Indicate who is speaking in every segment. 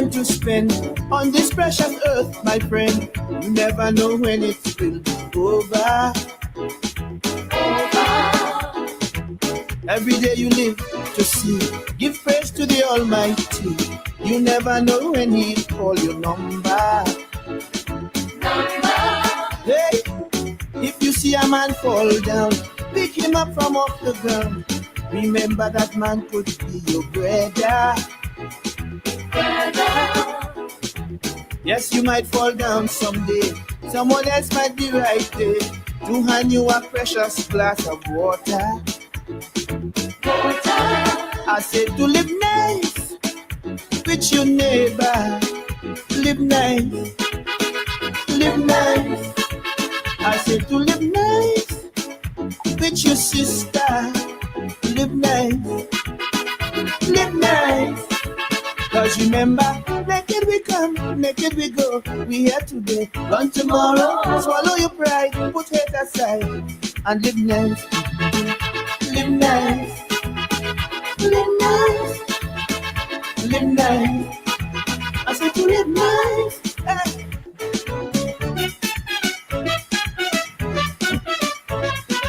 Speaker 1: time to spend on this precious earth, my friend. You never know when it will be over. Every day you live to see, give praise to the Almighty. You never know when He'll call your number. Hey, if you see a man fall down, pick him up from off the ground. Remember that man could be your brother. Yes, you might fall down someday. Someone else might be right there to hand you a precious glass of water. I said to live nice with your neighbor. Live nice. Live nice. I said to live nice with your sister. Live nice. Live nice. Cause remember, naked we come, naked we go. We here today, gone tomorrow. Swallow your pride, put hate aside, and live nice. Live nice. Live nice. Live nice. I said to live nice.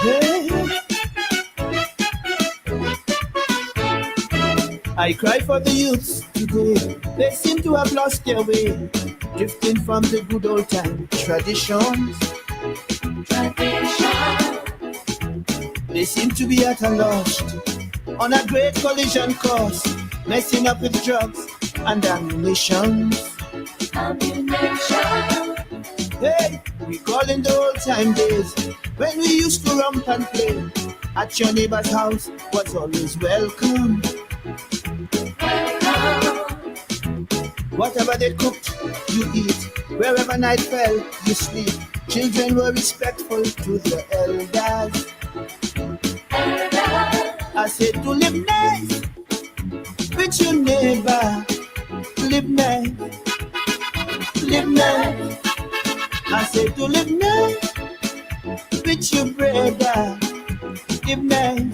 Speaker 1: Hey. I cry for the youths today. They seem to have lost their way, drifting from the good old time traditions. They seem to be at a loss on a great collision course, messing up with drugs and ammunition. Hey, recalling the old time days when we used to romp and play. At your neighbor's house was always welcome. Whatever they cooked, you eat. Wherever night fell, you sleep. Children were respectful to their elders. I said to live nice with your neighbor. Live nice. Live nice. I said to live nice with your brother. Live nice.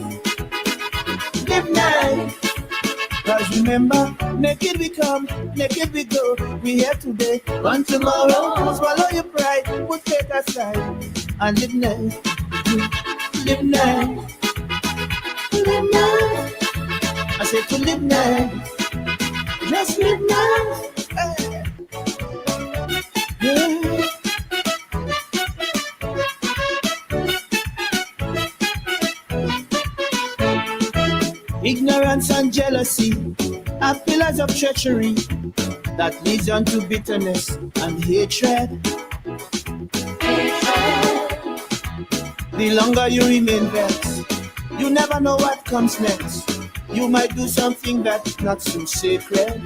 Speaker 1: Live nice. Cause remember, naked we come, naked we go. We here today, gone tomorrow. Swallow your pride, put it aside, and live nice. Live nice. Live nice. I said to live nice. Just live nice. Hey. Yeah. Ignorance and jealousy are pillars of treachery that leads on to bitterness and hatred. The longer you remain vexed, you never know what comes next. You might do something that's not so sacred.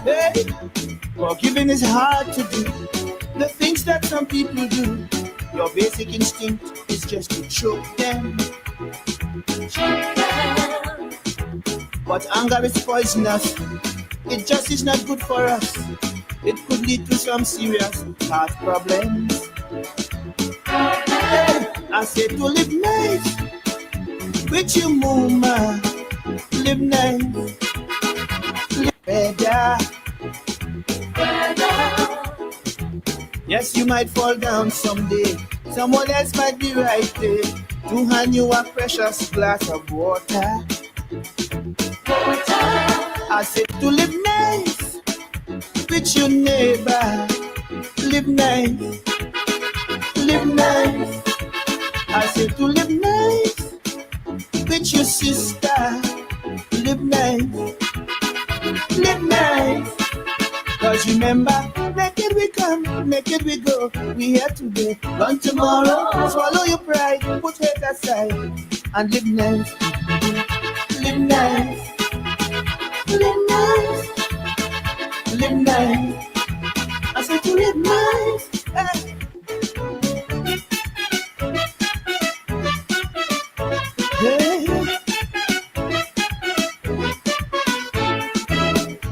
Speaker 1: Hey, forgiving is hard to do. The things that some people do, your basic instinct is just to choke them. But anger is poisonous. It just is not good for us. It could lead to some serious heart problems. Hey, I said to live nice with your mama. Live nice. Live better. Yes, you might fall down someday. Someone else might be right there to hand you a precious glass of water. I said to live nice with your neighbor. Live nice. Live nice. I said to live nice with your sister. Live nice. Live nice. Cause remember, naked we come, naked we go. We here today, gone tomorrow. Swallow your pride, put it aside, and live nice. Live nice. Live nice. Live nice. I said to live nice. Hey.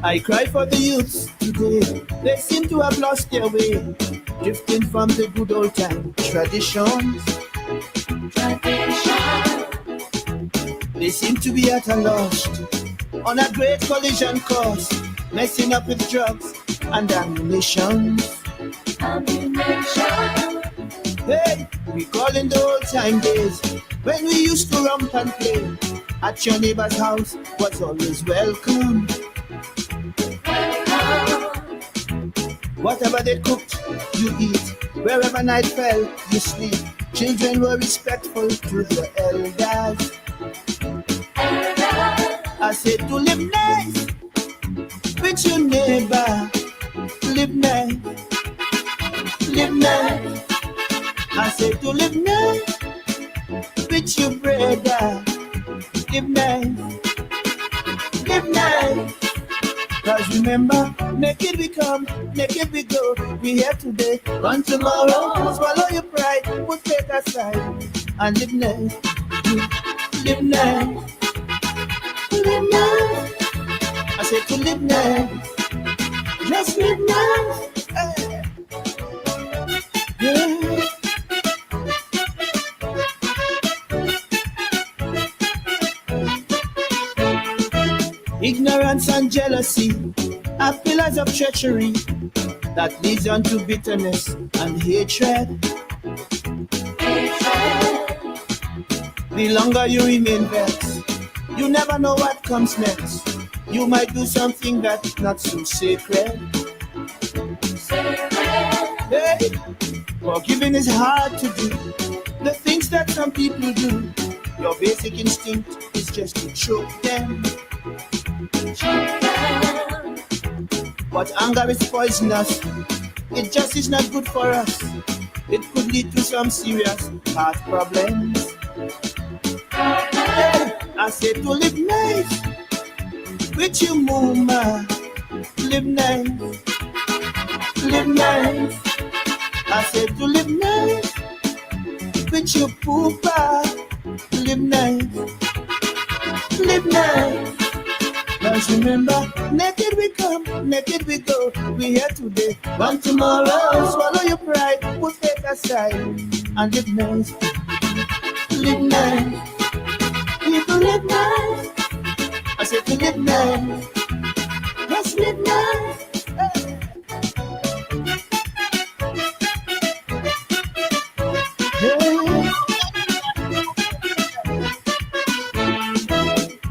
Speaker 1: I cry for the youths today. They seem to have lost their way, drifting from the good old time traditions. They seem to be at a loss on a great collision course, messing up with drugs and ammunition. Hey, recalling the old time days when we used to romp and play. At your neighbor's house was always welcome. Whatever they cooked, you eat. Wherever night fell, you sleep. Children were respectful to the elders. I said to live nice with your neighbor. Live nice, live nice. I said to live nice with your brother. Live nice, live nice. Cause remember, naked we come, naked we go. We here today, gone tomorrow. Swallow your pride, put faith aside, and live nice, live nice, live nice. I said to live nice, just live nice. Hey. Yeah. Ignorance and jealousy are pillars of treachery that leads on to bitterness and hatred. The longer you remain vexed, you never know what comes next. You might do something that's not so sacred. Hey, forgiving is hard to do. The things that some people do, your basic instinct is just to choke them. But anger is poisonous. It just is not good for us. It could lead to some serious heart problems. I said to live nice with you, mama. Live nice, live nice. I said to live nice with your poopa. Live nice, live nice. Cause remember, naked we come, naked we go. We here today, gone tomorrow. Swallow your pride, put faith aside, and live nice, live nice. People live nice. I said to live nice, let's live nice. Hey.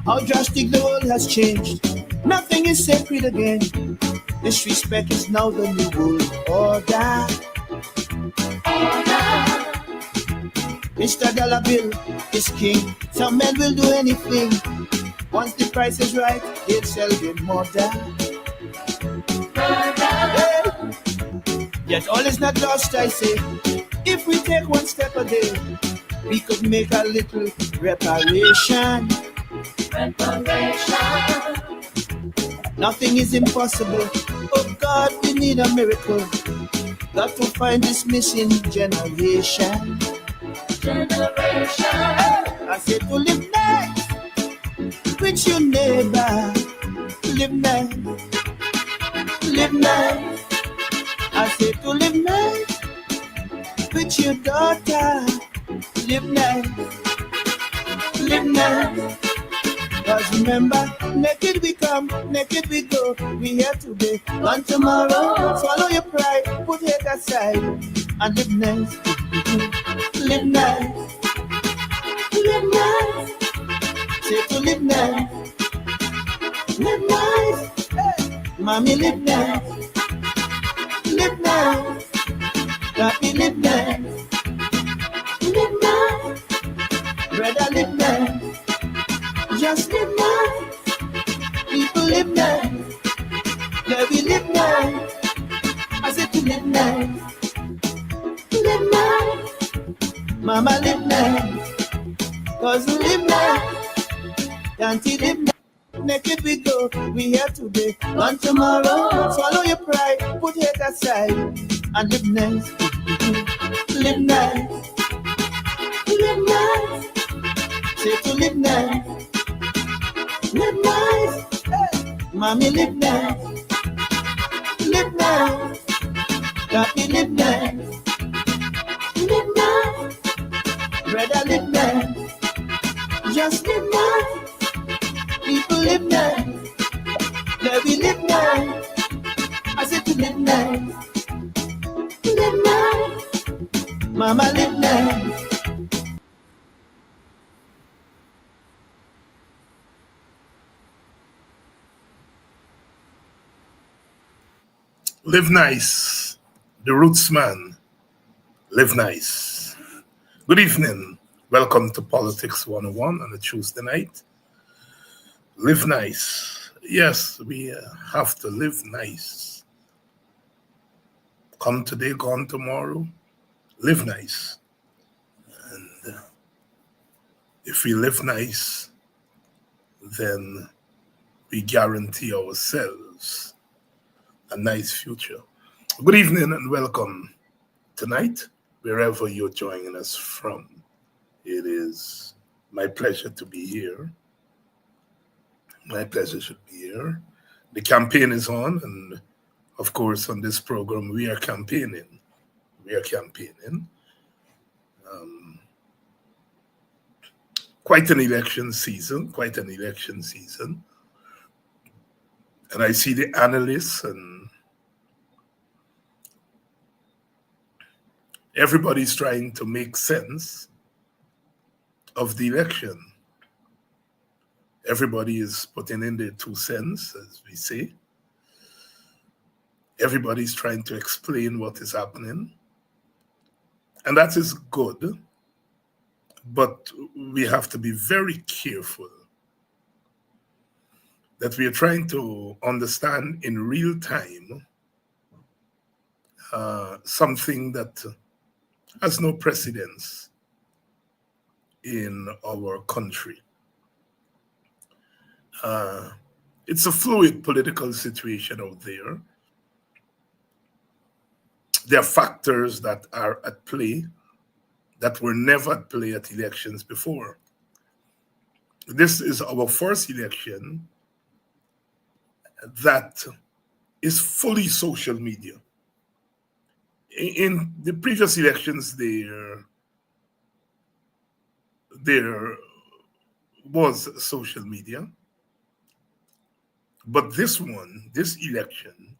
Speaker 1: How drastic the world has changed. Nothing is sacred again. Disrespect is now the new world order. Mr. Dollar Bill is king. Some men will do anything. Once the price is right, they'll sell them more down. Hey. Yet all is not lost, I say. If we take one step a day, we could make a little reparation. Nothing is impossible. Oh God, we need a miracle. Got to find this missing generation. I said to live nice with your neighbor. Live nice, live nice. I said to live nice with your daughter. Live nice, live nice. Cause remember, naked we come, naked we go. We here today, gone tomorrow. Swallow your pride, put it aside, and live nice, live nice, live nice. Say to live nice, live nice. Hey, mommy live nice, live nice. Papi live nice, live nice. Brother live nice. Just live nice, people live nice, yeah we live nice. I said to live nice, mama live nice, cousin live nice, auntie live nice. Naked we go, we here today, gone tomorrow. Swallow your pride, put it aside, and live nice, live nice, live nice. Say to live nice. Live nice, hey. Mommy live nice, live nice. Papi live nice, live nice. Brother live nice, just live nice. People live nice. Yeah, we live nice. I said to live nice. Live nice. Mama live nice.
Speaker 2: Live nice. The Roots Man. Live nice. Good evening. Welcome to Politics 101 on a Tuesday night. Live nice. Yes, we have to live nice. Come today, gone tomorrow. Live nice. And if we live nice, then we guarantee ourselves a nice future. Good evening and welcome tonight, wherever you're joining us from. It is my pleasure to be here. My pleasure should be here. The campaign is on, and of course, on this program, we are campaigning. Quite an election season. And I see the analysts and everybody's trying to make sense of the election. Everybody is putting in their 2 cents, as we say. Everybody's trying to explain what is happening. And that is good. But we have to be very careful that we are trying to understand in real time something that has no precedence in our country. It's a fluid political situation out there. There are factors that are at play that were never at play at elections before. This is our first election that is fully social media. In the previous elections, there was social media, but this election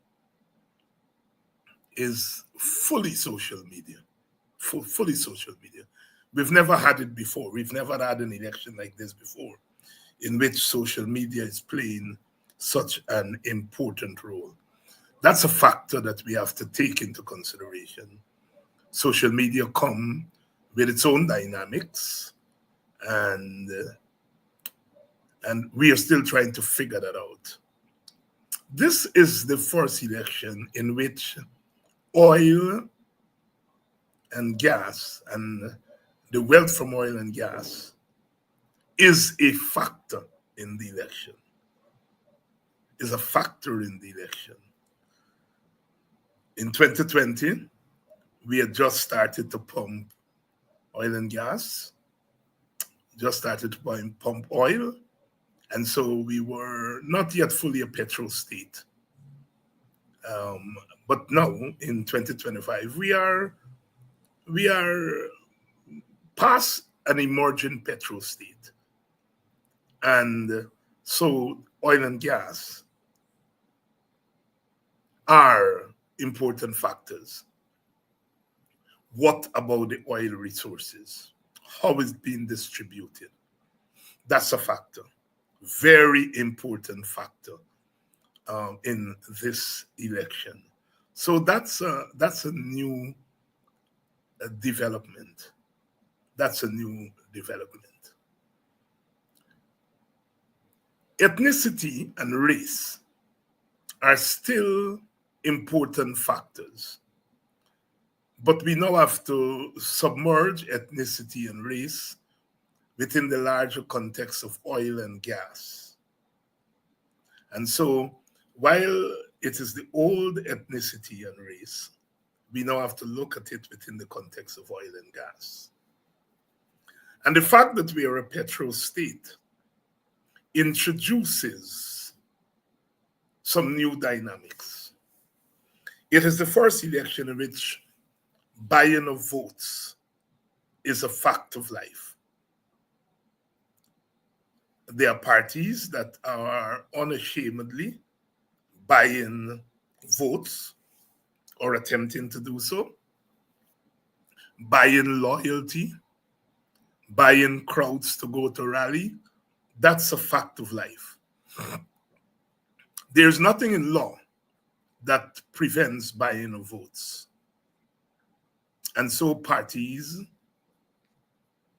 Speaker 2: is fully social media. Fully social media. We've never had it before. We've never had an election like this before, in which social media is playing such an important role. That's a factor that we have to take into consideration. Social media come with its own dynamics, and we are still trying to figure that out. This is the first election in which oil and gas and the wealth from oil and gas is a factor in the election. In 2020, we had just started to pump oil and gas, just started to pump oil, and so we were not yet fully a petrol state. But now, in 2025, we are past an emerging petrol state. And so oil and gas are important factors. What about the oil resources? How is it being distributed? That's a factor, very important factor in this election. So that's a new development. Ethnicity and race are still important factors, but we now have to submerge ethnicity and race within the larger context of oil and gas. And so while it is the old ethnicity and race, we now have to look at it within the context of oil and gas. And the fact that we are a petrol state introduces some new dynamics. It is the first election in which buying of votes is a fact of life. there are parties that are unashamedly buying votes or attempting to do so, buying loyalty, buying crowds to go to rally. That's a fact of life. There's nothing in law that prevents buying of votes. And so parties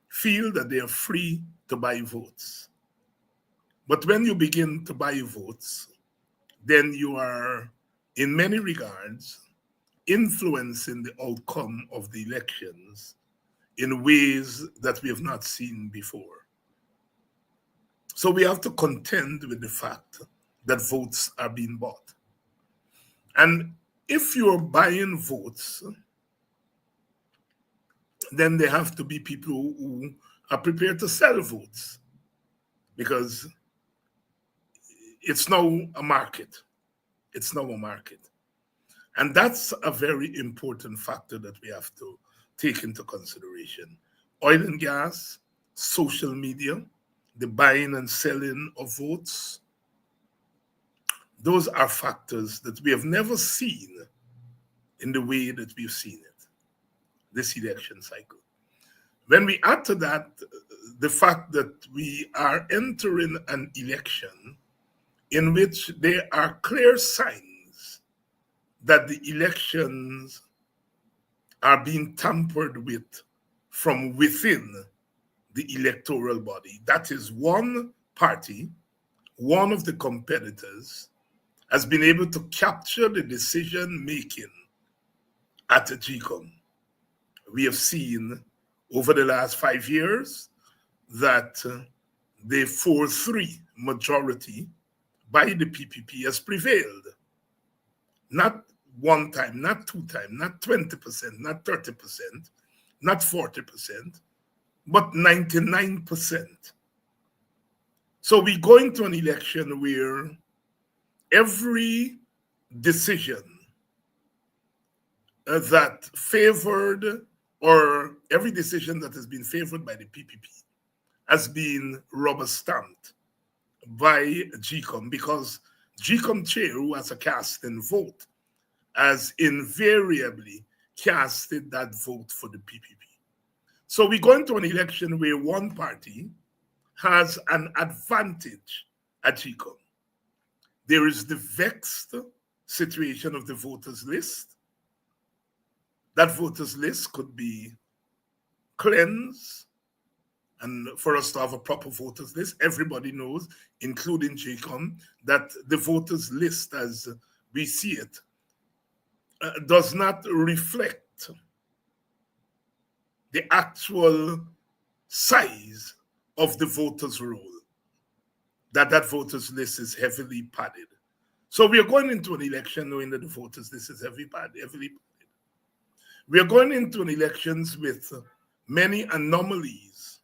Speaker 2: feel that they are free to buy votes. But when you begin to buy votes, then you are, in many regards, influencing the outcome of the elections in ways that we have not seen before. So we have to contend with the fact that votes are being bought. And if you're buying votes, then there have to be people who are prepared to sell votes, because it's now a market. It's now a market. And that's a very important factor that we have to take into consideration. Oil and gas, social media, the buying and selling of votes, those are factors that we have never seen in the way that we've seen it this election cycle. When we add to that the fact that we are entering an election in which there are clear signs that the elections are being tampered with from within the electoral body. That is, one party, one of the competitors, has been able to capture the decision making at a GCOM. We have seen over the last 5 years that the 4-3 majority by the PPP has prevailed. Not one time, not two times, not 20%, not 30%, not 40%, but 99%. So we go into an election where every decision that favored, or every decision that has been favored by the PPP has been rubber stamped by GCOM, because GCOM chair, who has a casting vote, has invariably casted that vote for the PPP. So we go into an election where one party has an advantage at GCOM. There is the vexed situation of the voters list. That voters list could be cleansed. And for us to have a proper voters list, everybody knows, including GCOM, that the voters list, as we see it, does not reflect the actual size of the voters' roll, that voters list is heavily padded. So we are going into an election knowing that the voters list is heavily padded. We are going into an elections with many anomalies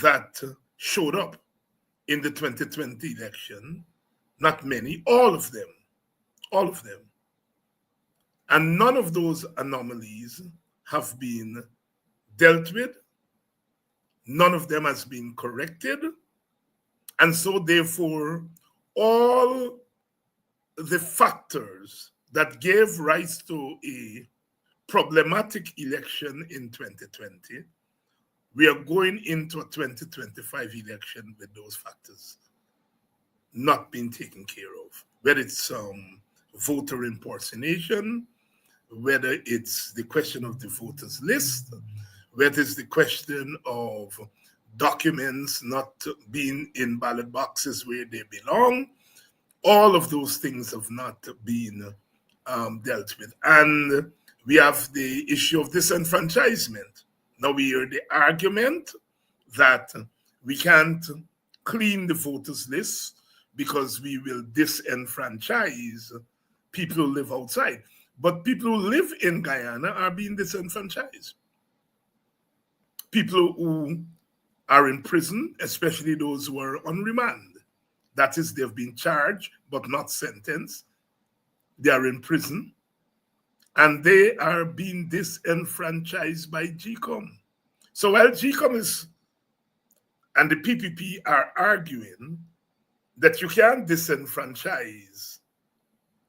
Speaker 2: that showed up in the 2020 election. Not many, all of them. And none of those anomalies have been dealt with. None of them has been corrected. And so therefore, all the factors that gave rise to a problematic election in 2020, we are going into a 2025 election with those factors not being taken care of. Whether it's voter impersonation, whether it's the question of the voters list, whether it's the question of documents not being in ballot boxes where they belong, all of those things have not been dealt with. And we have the issue of disenfranchisement. Now we hear the argument that we can't clean the voters list because we will disenfranchise people who live outside. But people who live in Guyana are being disenfranchised. People who are in prison, especially those who are on remand. That is, they've been charged but not sentenced. They are in prison, and they are being disenfranchised by GCOM. So while GCOM is And the PPP are arguing that you can't disenfranchise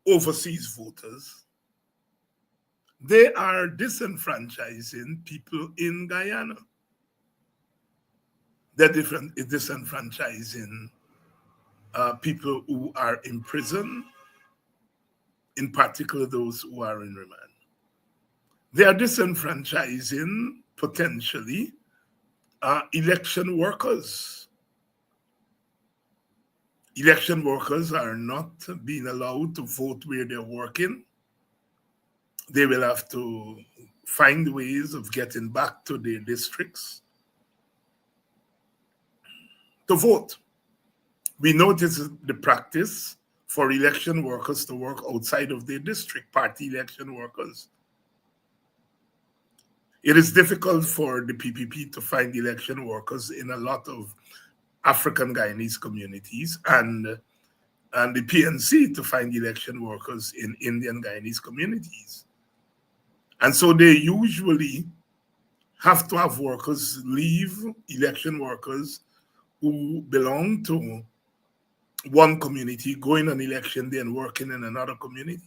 Speaker 2: overseas voters. They are disenfranchising people in Guyana. They're disenfranchising people who are in prison, in particular those who are in remand. They are disenfranchising, potentially, election workers. Election workers are not being allowed to vote where they're working. They will have to find ways of getting back to their districts to vote. We notice the practice for election workers to work outside of their district, party election workers. It is difficult for the PPP to find election workers in a lot of African Guyanese communities, and the PNC to find election workers in Indian Guyanese communities. And so they usually have to have workers leave, election workers who belong to one community, going on election day and working in another community.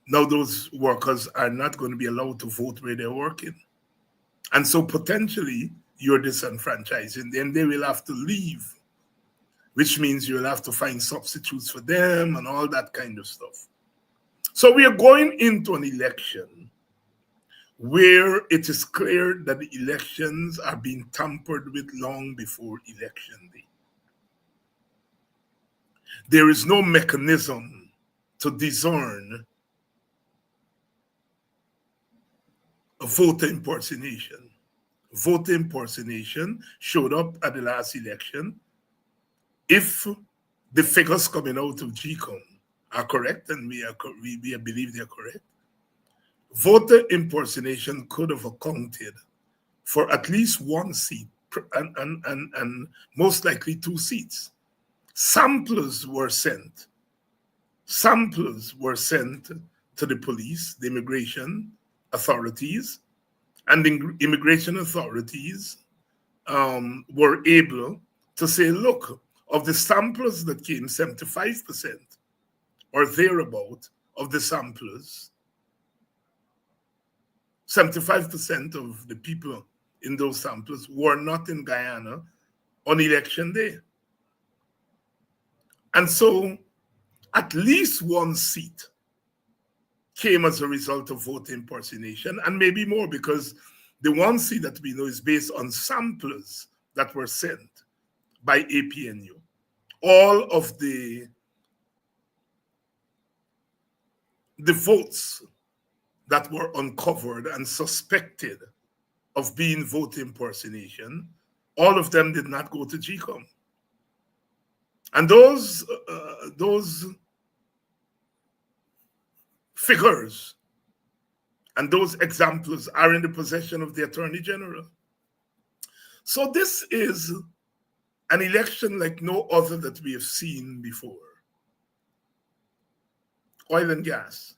Speaker 2: Now those workers are not going to be allowed to vote where they're working. And so potentially you're disenfranchising them. They will have to leave, which means you'll have to find substitutes for them and all that kind of stuff. So we are going into an election where it is clear that the elections are being tampered with long before election day. There is no mechanism to discern a voter impersonation. Voter impersonation showed up at the last election. If the figures coming out of GCOM are correct, and we believe they're correct, voter impersonation could have accounted for at least one seat and most likely 2 seats. Samplers were sent. Samplers were sent to the police, the immigration authorities, and the immigration authorities were able to say, look, of the samplers that came, 75% or thereabout of the samplers, 75% of the people in those samplers were not in Guyana on election day. And so at least 1 seat came as a result of voter impersonation, and maybe more, because the 1 seat that we know is based on samplers that were sent by APNU. All of the votes that were uncovered and suspected of being voter impersonation, all of them did not go to GCOM. And those figures and those examples are in the possession of the Attorney General. So this is an election like no other that we have seen before. Oil and gas,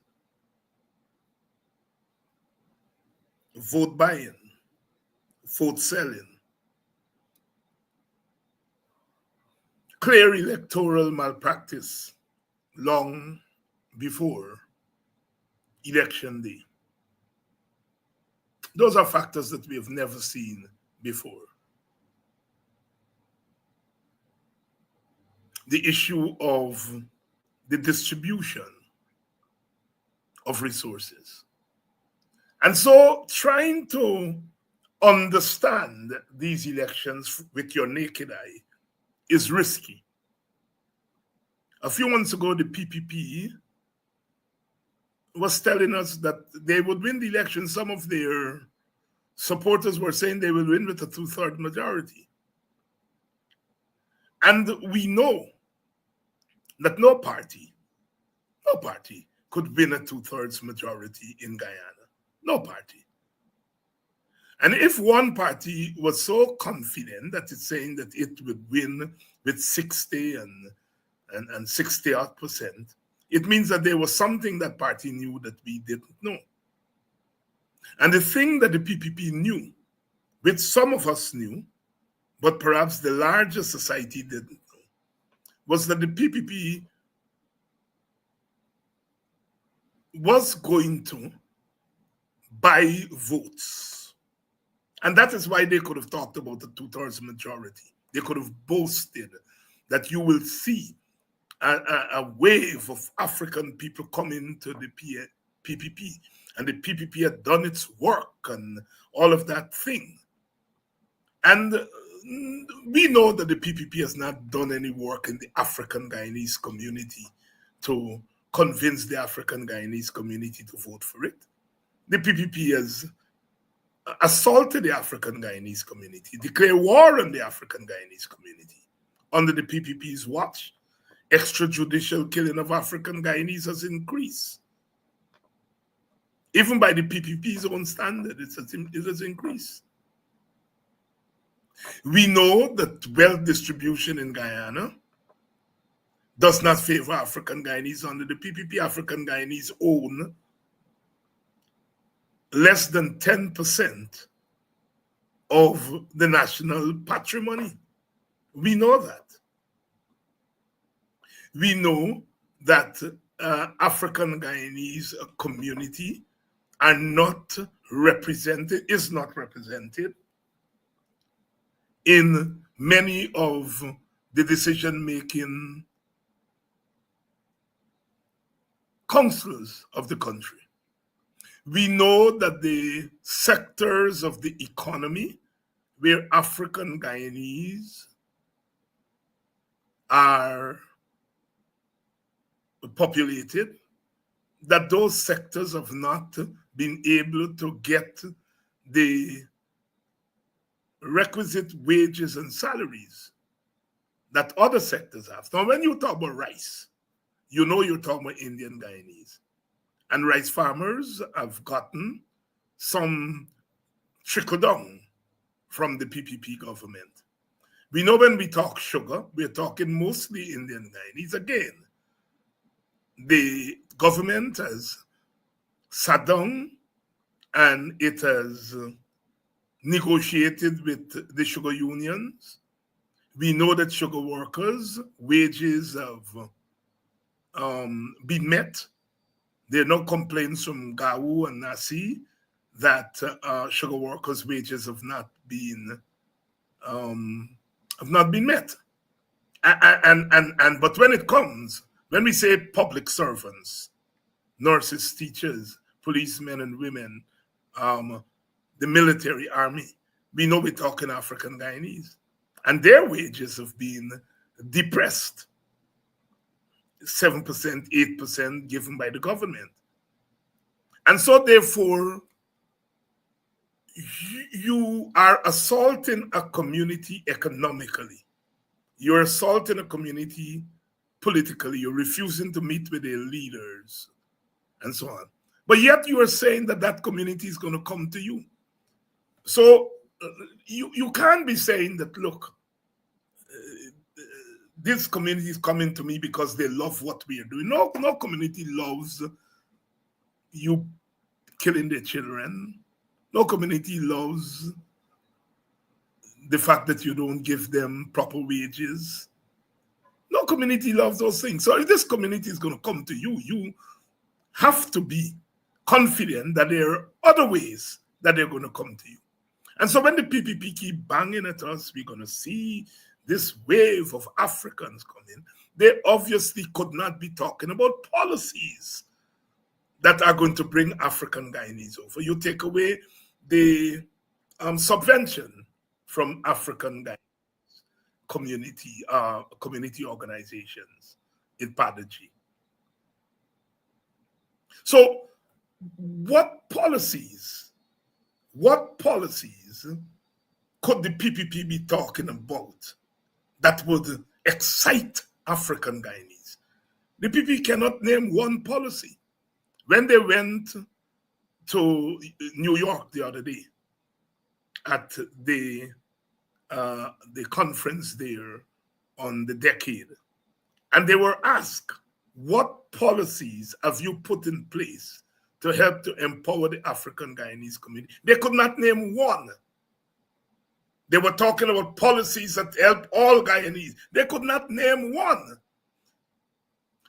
Speaker 2: vote buying, vote selling, clear electoral malpractice long before election day. Those are factors that we have never seen before. The issue of the distribution of resources. And so trying to understand these elections with your naked eye is risky. A few months ago, the PPP was telling us that they would win the election. Some of their supporters were saying they will win with a 2/3 majority. And we know that no party could win a 2/3 majority in Guyana. No party. And if one party was so confident that it's saying that it would win with 60 and 60-odd%, it means that there was something that party knew that we didn't know. And the thing that the PPP knew which some of us knew, but perhaps the larger society didn't know, was that the PPP was going to buy votes. And that is why they could have talked about a 2/3 majority. They could have boasted that you will see a wave of African people coming to the PPP, and the PPP had done its work and all of that thing. And we know that the PPP has not done any work in the African Guyanese community to convince the African Guyanese community to vote for it. The PPP has assaulted the African Guyanese community, declared war on the African Guyanese community. Under the PPP's watch, extrajudicial killing of African Guyanese has increased. Even by the PPP's own standard, it has increased. We know that wealth distribution in Guyana does not favor African Guyanese. Under the PPP. African Guyanese own less than 10% of the national patrimony. We know that. We know that African Guyanese community are not represented, is not represented in many of the decision-making councils of the country. We know that the sectors of the economy where African Guyanese are populated, that those sectors have not been able to get the requisite wages and salaries that other sectors have. Now, when you talk about rice, you know you're talking about Indian Guyanese. And rice farmers have gotten some trickle down from the PPP government. We know when we talk sugar, we're talking mostly Indian Guyanese. Again, the government has sat down and it has negotiated with the sugar unions. We know that sugar workers' wages have been met. There are no complaints from Gawu and Nasi that sugar workers' wages have not been met. But when it comes, when we say public servants, nurses, teachers, policemen and women, the military army, we know we're talking African Guyanese, and their wages have been depressed. 7%, 8% given by the government. And so therefore, you are assaulting a community economically. You're assaulting a community politically. You're refusing to meet with their leaders and so on. But yet you are saying that that community is going to come to you. So you can't be saying that, look, this community is coming to me because they love what we are doing. No community loves you killing their children. No community loves the fact that you don't give them proper wages. No community loves those things. So if this community is going to come to you, you have to be confident that there are other ways that they're going to come to you. And so when the PPP keep banging at us, we're going to see this wave of Africans coming. They obviously could not be talking about policies that are going to bring African Guyanese over. You take away the subvention from African Guyanese community organizations in Padaji. So what policies could the PPP be talking about that would excite African Guyanese? The PPP cannot name one policy. When they went to New York the other day at the conference there on the decade, and they were asked, what policies have you put in place to help to empower the African Guyanese community? They could not name one. They were talking about policies that help all Guyanese. They could not name one.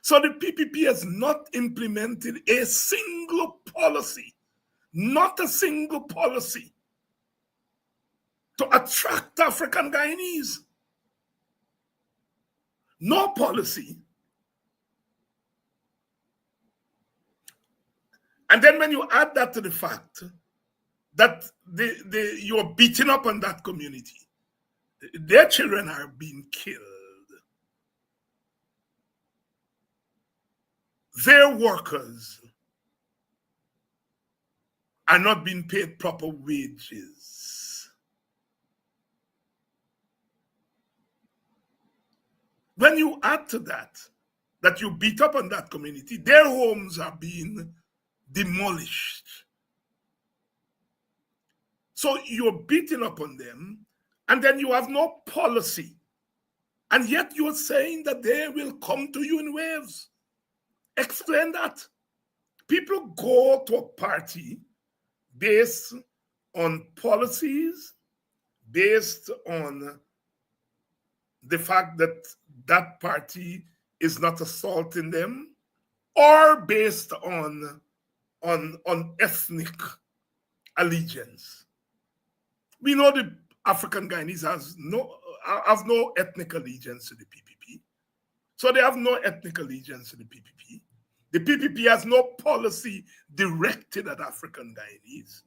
Speaker 2: So the PPP has not implemented a single policy, not a single policy, to attract African Guyanese. No policy. And then when you add that to the fact that you're beating up on that community, their children are being killed. Their workers are not being paid proper wages. When you add to that you beat up on that community, their homes are being demolished. So you're beating up on them, and then you have no policy. And yet you're saying that they will come to you in waves. Explain that. People go to a party based on policies, based on the fact that that party is not assaulting them, or based on ethnic allegiance. We know the African Guyanese have no ethnic allegiance to the PPP. So they have no ethnic allegiance to the PPP. The PPP has no policy directed at African Guyanese.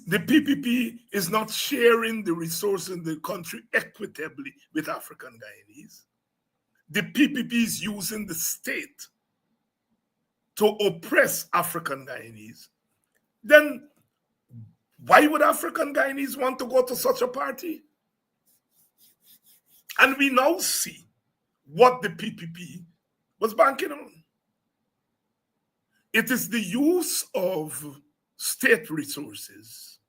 Speaker 2: The PPP is not sharing the resources in the country equitably with African Guyanese. The PPP is using the state to oppress African Guyanese. Then why would African Guyanese want to go to such a party? And we now see what the PPP was banking on. It is the use of state resources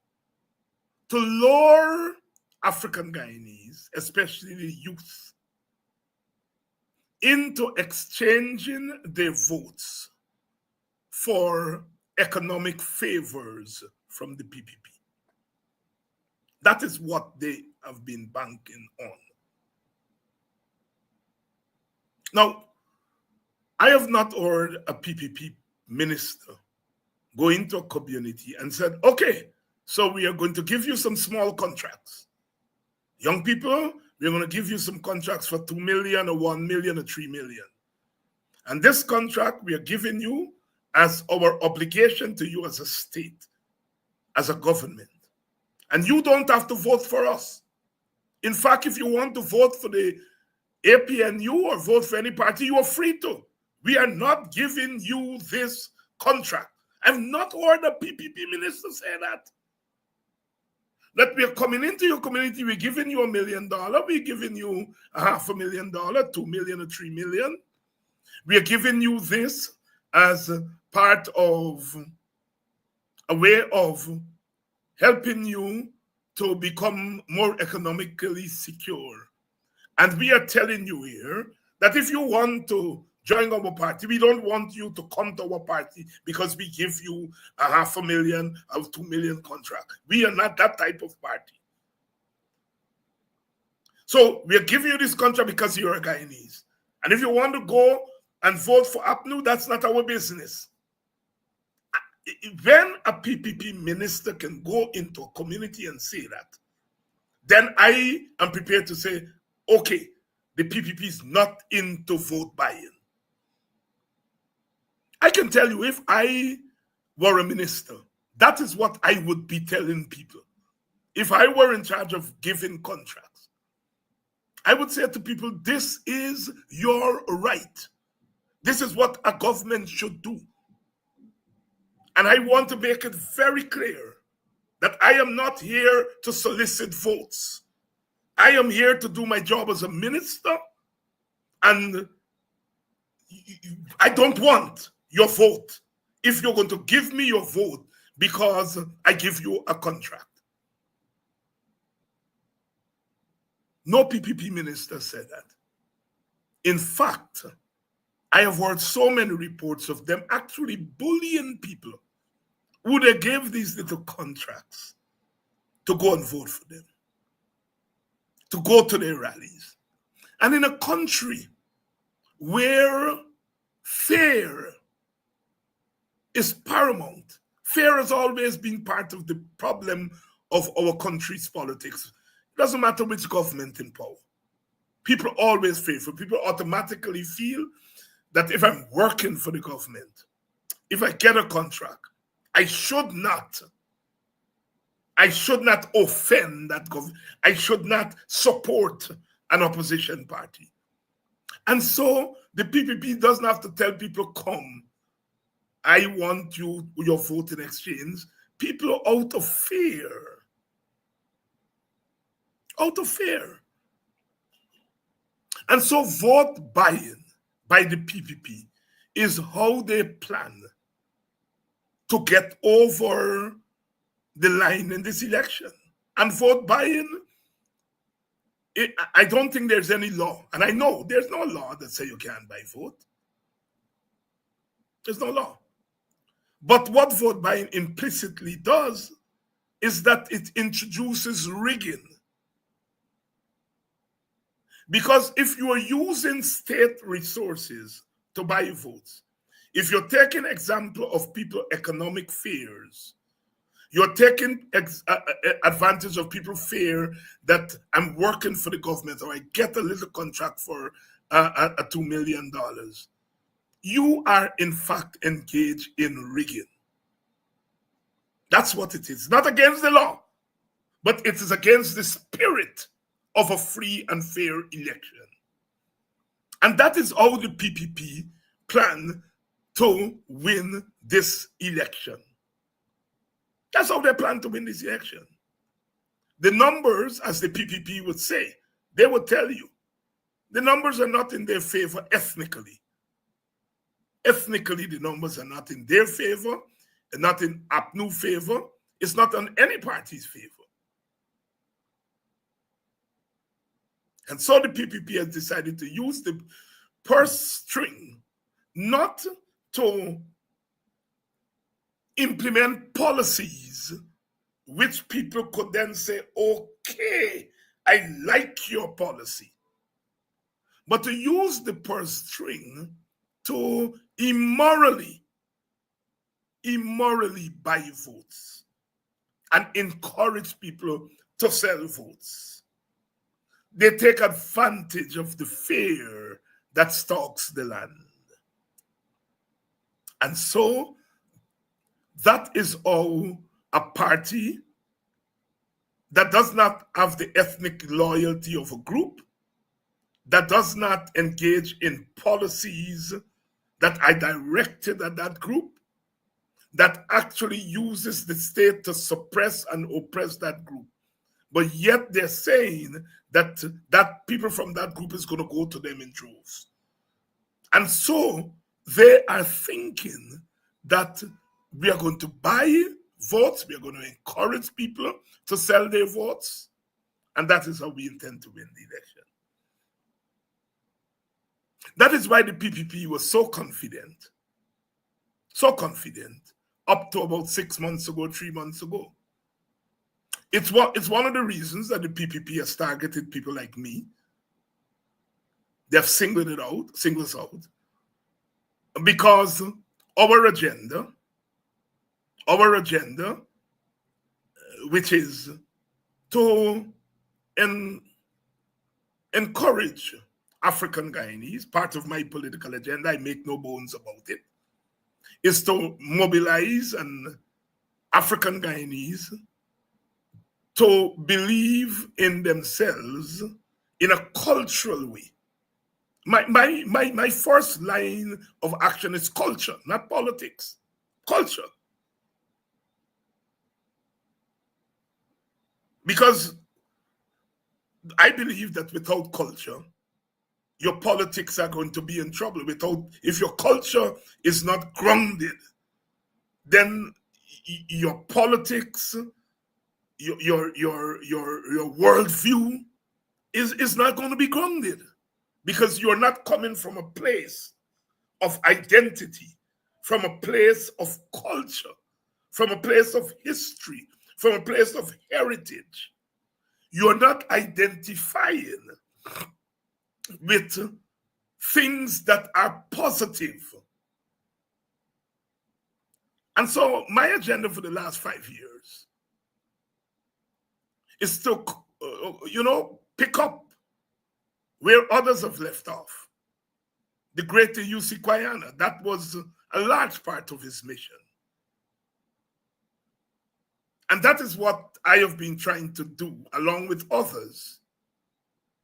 Speaker 2: to lure African Guyanese, especially the youth, into exchanging their votes for economic favors from the PPP. That is what they have been banking on. Now, I have not heard a PPP minister go into a community and said, okay, so we are going to give you some small contracts. Young people, we're going to give you some contracts for 2 million or 1 million or 3 million. And this contract we are giving you as our obligation to you as a state, as a government. And you don't have to vote for us. In fact, if you want to vote for the APNU or vote for any party, you are free to. We are not giving you this contract. I've not heard a PPP minister say that. That we are coming into your community, we're giving you $1 million, we're giving you $500,000, 2 million or 3 million. We are giving you this as part of a way of helping you to become more economically secure. And we are telling you here that if you want to join our party, we don't want you to come to our party because we give you $500,000 or 2 million contract. We are not that type of party. So we are giving you this contract because you're a Guyanese. And if you want to go and vote for APNU, that's not our business. When a PPP minister can go into a community and say that, then I am prepared to say, okay, the PPP is not into vote buying. I can tell you, if I were a minister, that is what I would be telling people. If I were in charge of giving contracts, I would say to people, this is your right. This is what a government should do. And I want to make it very clear that I am not here to solicit votes. I am here to do my job as a minister, and I don't want your vote if you're going to give me your vote because I give you a contract. No PPP minister said that. In fact, I have heard so many reports of them actually bullying people who they gave these little contracts. to go and vote for them, to go to their rallies. And in a country where fear is paramount, fear has always been part of the problem of our country's politics. It doesn't matter which government in power. People always fearful. People automatically feel that if I'm working for the government, if I get a contract, I should not offend that government. I should not support an opposition party. And so the PPP doesn't have to tell people, come, I want your vote in exchange. People are out of fear. Out of fear. And so vote buying by the PPP is how they plan to get over the line in this election. And vote buying, I don't think there's any law. And I know there's no law that says you can't buy vote. There's no law. But what vote buying implicitly does is that it introduces rigging. Because if you are using state resources to buy votes, if you're taking example of people's economic fears, you're taking advantage of people's fear that I'm working for the government or I get a little contract for a $2 million, you are in fact engaged in rigging. That's what it is. Not against the law, but it is against the spirit of a free and fair election. And that is how the PPP plan to win this election. That's how they plan to win this election. The numbers, as the PPP would say, they would tell you, the numbers are not in their favor ethnically. Ethnically, the numbers are not in their favor, and not in APNU favor. It's not on any party's favor. And so the PPP has decided to use the purse string not to implement policies which people could then say, okay, I like your policy, but to use the purse string to immorally buy votes and encourage people to sell votes. They take advantage of the fear that stalks the land. And so that is how a party that does not have the ethnic loyalty of a group, that does not engage in policies that are directed at that group, that actually uses the state to suppress and oppress that group. But yet they're saying that people from that group is going to go to them in droves. And so they are thinking that we are going to buy votes, we are going to encourage people to sell their votes, and that is how we intend to win the election. That is why the PPP was so confident up to about 6 months ago, 3 months ago. It's one of the reasons that the PPP has targeted people like me. They have singled us out, because our agenda, which is to encourage African Guyanese, part of my political agenda, I make no bones about it, is to mobilize African Guyanese to believe in themselves in a cultural way. My first line of action is culture, not politics. Culture. Because I believe that without culture, your politics are going to be in trouble. If your culture is not grounded, then your politics, your worldview is not going to be grounded, because you're not coming from a place of identity, from a place of culture, from a place of history, from a place of heritage. You're not identifying with things that are positive. And so my agenda for the last 5 years is to, pick up where others have left off. The great U.C. Kwayana, that was a large part of his mission. And that is what I have been trying to do, along with others,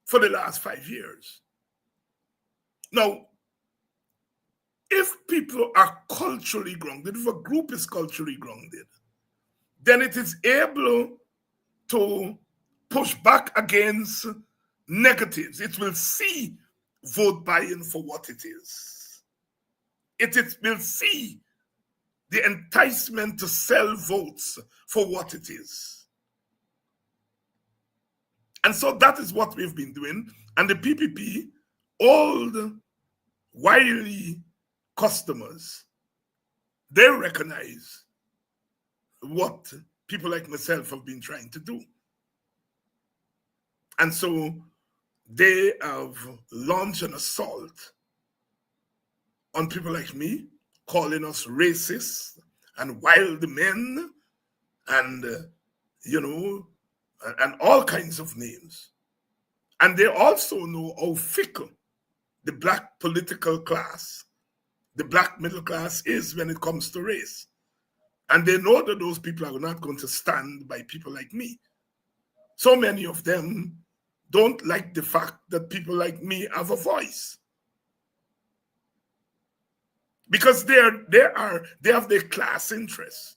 Speaker 2: for the last 5 years. Now, if people are culturally grounded, if a group is culturally grounded, then it is able to push back against negatives. It will see vote buying for what it is. It will see the enticement to sell votes for what it is. And so that is what we've been doing. And the PPP, old, wily customers, they recognize what people like myself have been trying to do. And so they have launched an assault on people like me, calling us racist and wild men and, and all kinds of names. And they also know how fickle the black political class, the black middle class is when it comes to race. And they know that those people are not going to stand by people like me. So many of them don't like the fact that people like me have a voice. Because they have their class interests,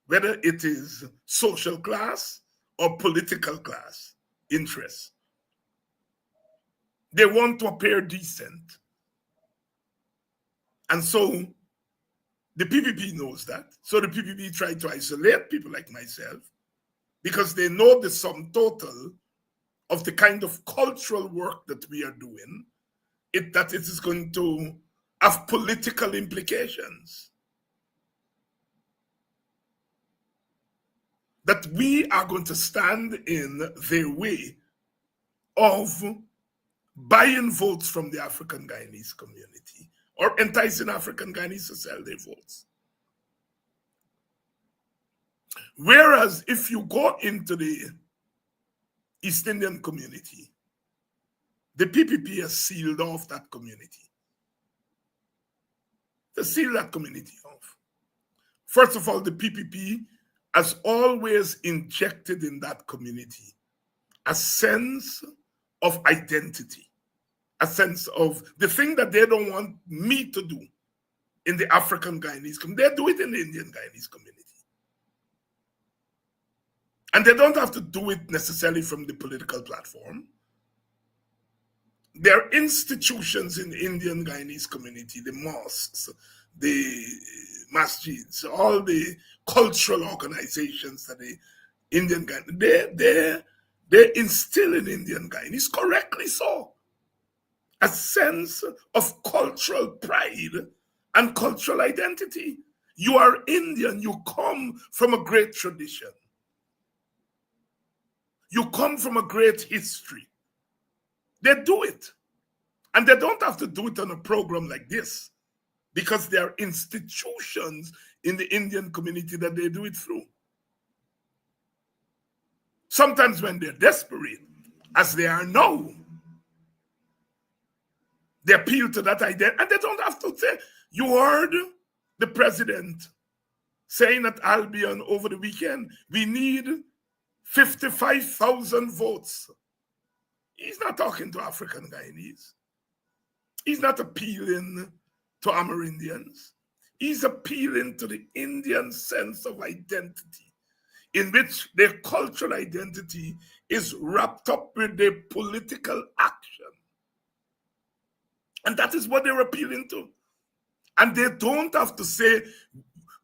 Speaker 2: whether it is social class or political class interests. They want to appear decent. And so the PPP knows that. So the PPP try to isolate people like myself because they know the sum total of the kind of cultural work that we are doing, that it is going to have political implications. That we are going to stand in their way of buying votes from the African Guyanese community or enticing African Guyanese to sell their votes. Whereas if you go into the East Indian community, the PPP has sealed off that community. They seal that community off. First of all, the PPP has always injected in that community a sense of identity, a sense of the thing that they don't want me to do in the African Guyanese community. They do it in the Indian Guyanese community. And they don't have to do it necessarily from the political platform. There are institutions in the Indian Guyanese community, the mosques, the masjids, all the cultural organizations that the Indian Guyanese, they instill in Indian Guyanese, correctly so, a sense of cultural pride and cultural identity. You are Indian, you come from a great tradition. You come from a great history. They do it. And they don't have to do it on a program like this because there are institutions in the Indian community that they do it through. Sometimes when they're desperate, as they are now, they appeal to that idea, and they don't have to say, you heard the president saying at Albion over the weekend, we need 55,000 votes. He's not talking to African Guyanese. He's not appealing to Amerindians. He's appealing to the Indian sense of identity, in which their cultural identity is wrapped up with their political action. And that is what they're appealing to. And they don't have to say,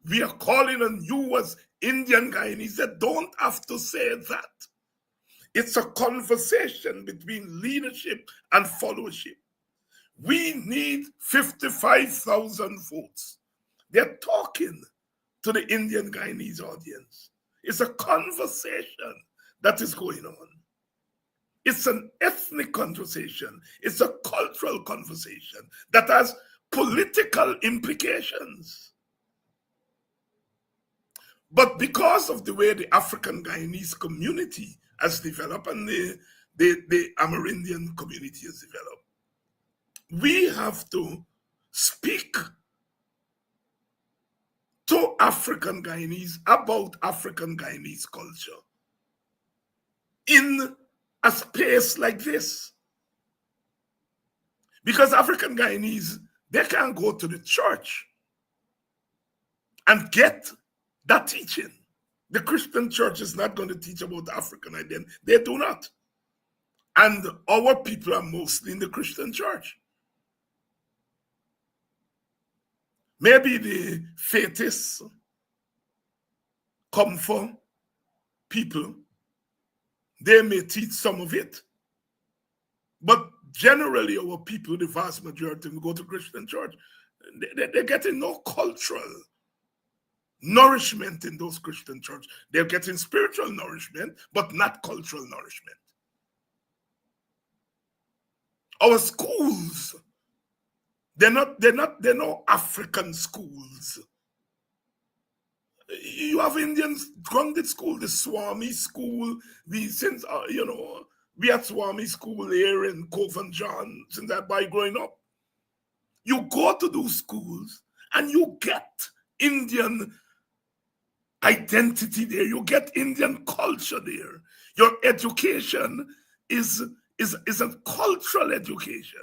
Speaker 2: we are calling on you as Indian Guyanese. They don't have to say that. It's a conversation between leadership and followership. We need 55,000 votes. They're talking to the Indian Guyanese audience. It's a conversation that is going on. It's an ethnic conversation. It's a cultural conversation that has political implications. But because of the way the African Guyanese community has developed and the Amerindian community has developed, we have to speak to African Guyanese about African Guyanese culture in a space like this. Because African Guyanese, they can't go to the church and get that teaching. The Christian church is not going to teach about African identity. They do not. And our people are mostly in the Christian church. Maybe the faithists come for people. They may teach some of it. But generally, our people, the vast majority, will go to Christian church. They're getting no cultural nourishment in those Christian churches. They're getting spiritual nourishment, but not cultural nourishment. Our schools, they're no African schools. You have Indians grounded school, the Swami school. We had Swami school here in Cove and John since that by growing up. You go to those schools and you get Indian identity there. You get Indian culture there. Your education is a cultural education.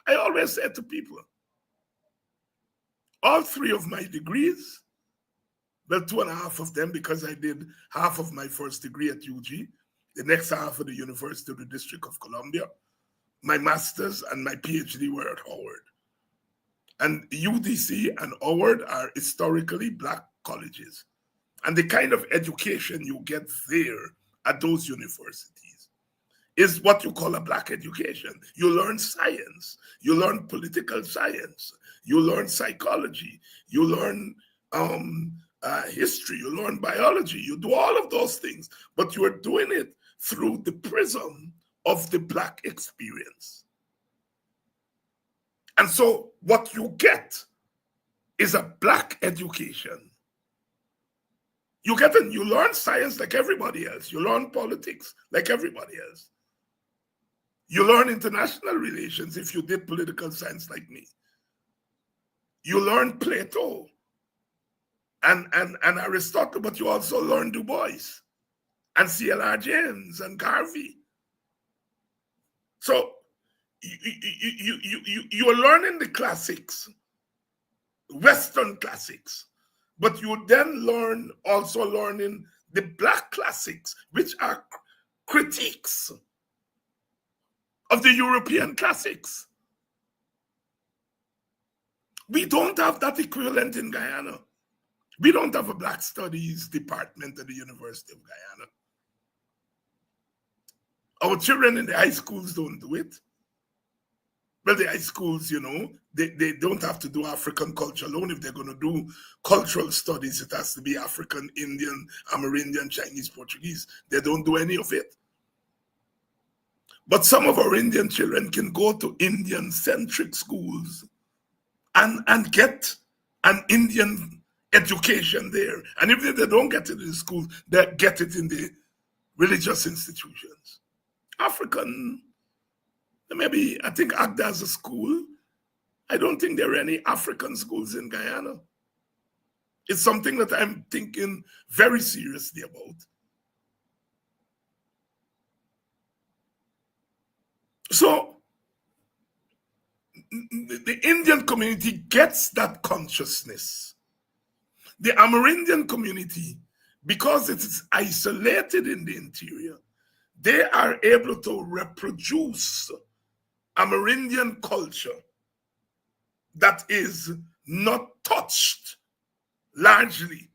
Speaker 2: I always say to people, all three of my degrees, well, 2.5 of them, because I did half of my first degree at UG, the next half at the University of the District of Columbia, my master's and my PhD were at Howard. And UDC and Howard are historically Black colleges. And the kind of education you get there at those universities is what you call a Black education. You learn science, you learn political science, you learn psychology, you learn history, you learn biology, you do all of those things, but you are doing it through the prism of the Black experience. And so what you get is a Black education. You learn science like everybody else. You learn politics like everybody else. You learn international relations if you did political science like me. You learn Plato and Aristotle, but you also learn Du Bois and C.L.R. James and Garvey. So you are learning the classics, Western classics, but you then also learning the Black classics, which are critiques of the European classics. We don't have that equivalent in Guyana. We don't have a Black Studies department at the University of Guyana. Our children in the high schools don't do it. Well, the high schools, they don't have to do African culture alone. If they're going to do cultural studies, it has to be African, Indian, Amerindian, Chinese, Portuguese. They don't do any of it. But some of our Indian children can go to Indian-centric schools and get an Indian education there. And even if they don't get it in schools, they get it in the religious institutions. African, maybe, I think Agda has a school. I don't think there are any African schools in Guyana. It's something that I'm thinking very seriously about. So, the Indian community gets that consciousness. The Amerindian community, because it is isolated in the interior, they are able to reproduce Amerindian culture that is not touched largely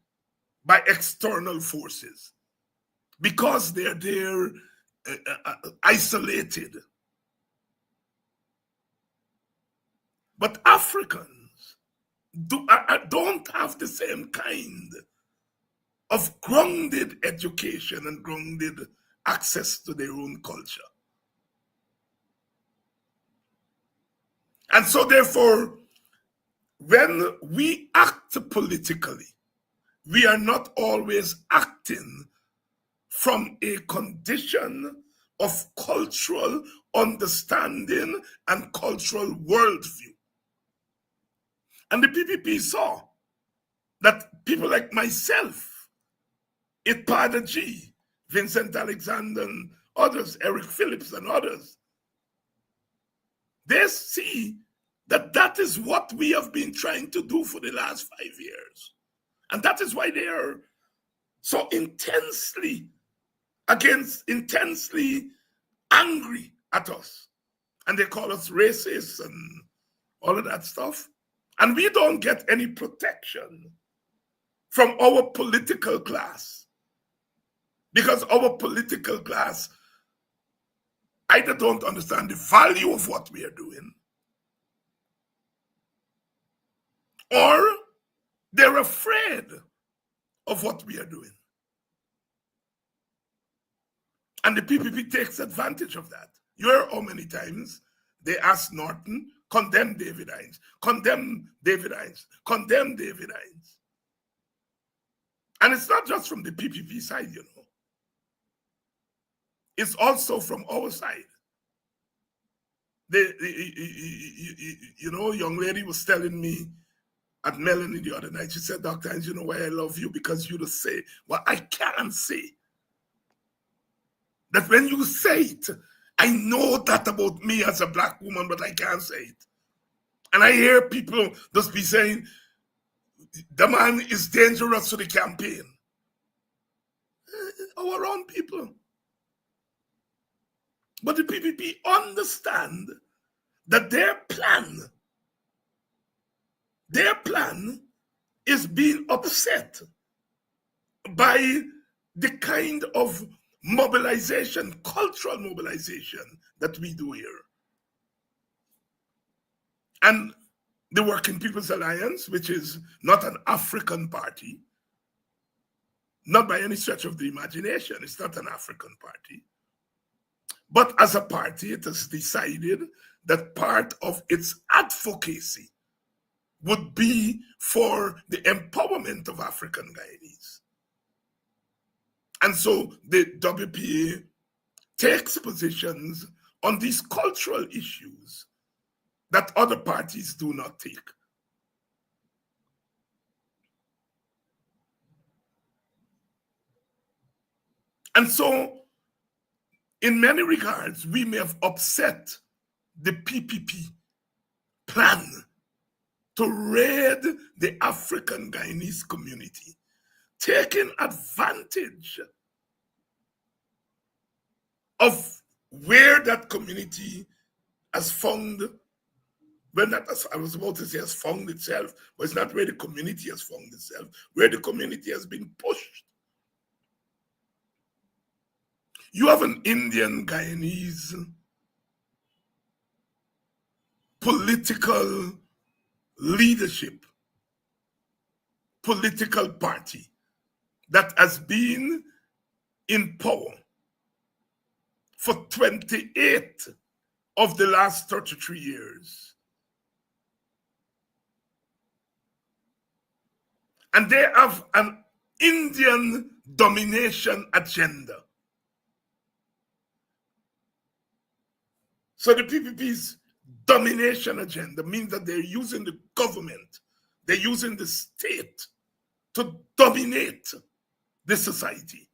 Speaker 2: by external forces because they're there isolated. But Africans don't have the same kind of grounded education and grounded access to their own culture. And so therefore, when we act politically, we are not always acting from a condition of cultural understanding and cultural worldview. And the PPP saw that people like myself, Itpada G, Vincent Alexander and others, Eric Phillips and others, they see that that is what we have been trying to do for the last 5 years. And that is why they are so intensely angry at us. And they call us racist and all of that stuff. And we don't get any protection from our political class, because our political class either don't understand the value of what we are doing, or they're afraid of what we are doing. And the PPP takes advantage of that. You heard how many times they asked Norton, condemn David Hines, condemn David Hines, condemn David Hines. And it's not just from the PPP side, you know. It's also from our side. Young lady was telling me at Melanie the other night, she said, Dr. Hines, you know why I love you? Because you just say, well, I can't say. That when you say it, I know that about me as a black woman, but I can't say it. And I hear people just be saying, the man is dangerous to the campaign. Our own people. But the PPP understand that their plan is being upset by the kind of mobilization, cultural mobilization that we do here. And the Working People's Alliance, which is not an African party, not by any stretch of the imagination, it's not an African party. But as a party, it has decided that part of its advocacy would be for the empowerment of African Guyanese. And so the WPA takes positions on these cultural issues that other parties do not take. And so, in many regards, we may have upset the PPP plan to raid the African Guyanese community, taking advantage of where that community has found, well, not as I was about to say has found itself, but it's not where the community has found itself, where the community has been pushed. You have an Indian Guyanese political leadership, political party that has been in power for 28 of the last 33 years. And they have an Indian domination agenda. So the PPP's domination agenda means that they're using the government, they're using the state to dominate the society.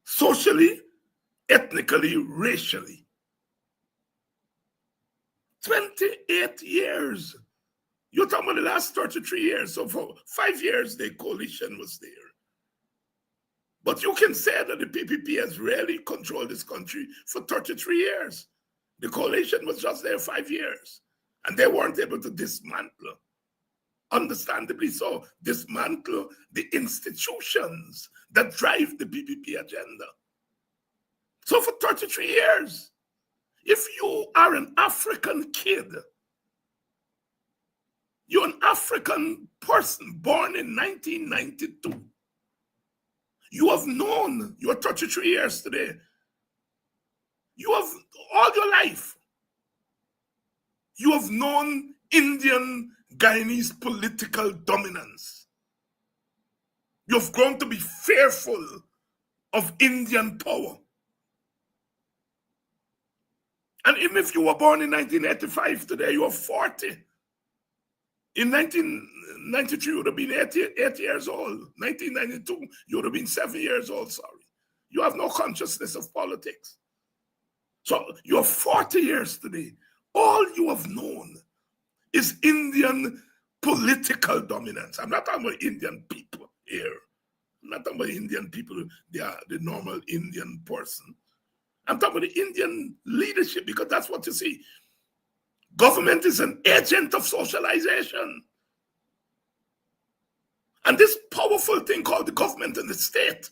Speaker 2: Socially, ethnically, racially. 28 years. You're talking about the last 33 years. So for 5 years, the coalition was there. But you can say that the PPP has really controlled this country for 33 years. The coalition was just there 5 years. And they weren't able to dismantle, understandably so, dismantle the institutions that drive the PPP agenda. So for 33 years, if you are an African kid You're an African person born in 1992. You have known, you're 33 years today. You have, all your life, you have known Indian Guyanese political dominance. You've grown to be fearful of Indian power. And even if you were born in 1985, today you are 40. In 1993, you would have been 8 years old. 1992, you would have been 7 years old, sorry. You have no consciousness of politics. So you're 40 years today. All you have known is Indian political dominance. I'm not talking about Indian people here. I'm not talking about Indian people, they are the normal Indian person. I'm talking about the Indian leadership, because that's what you see. Government is an agent of socialization. And this powerful thing called the government and the state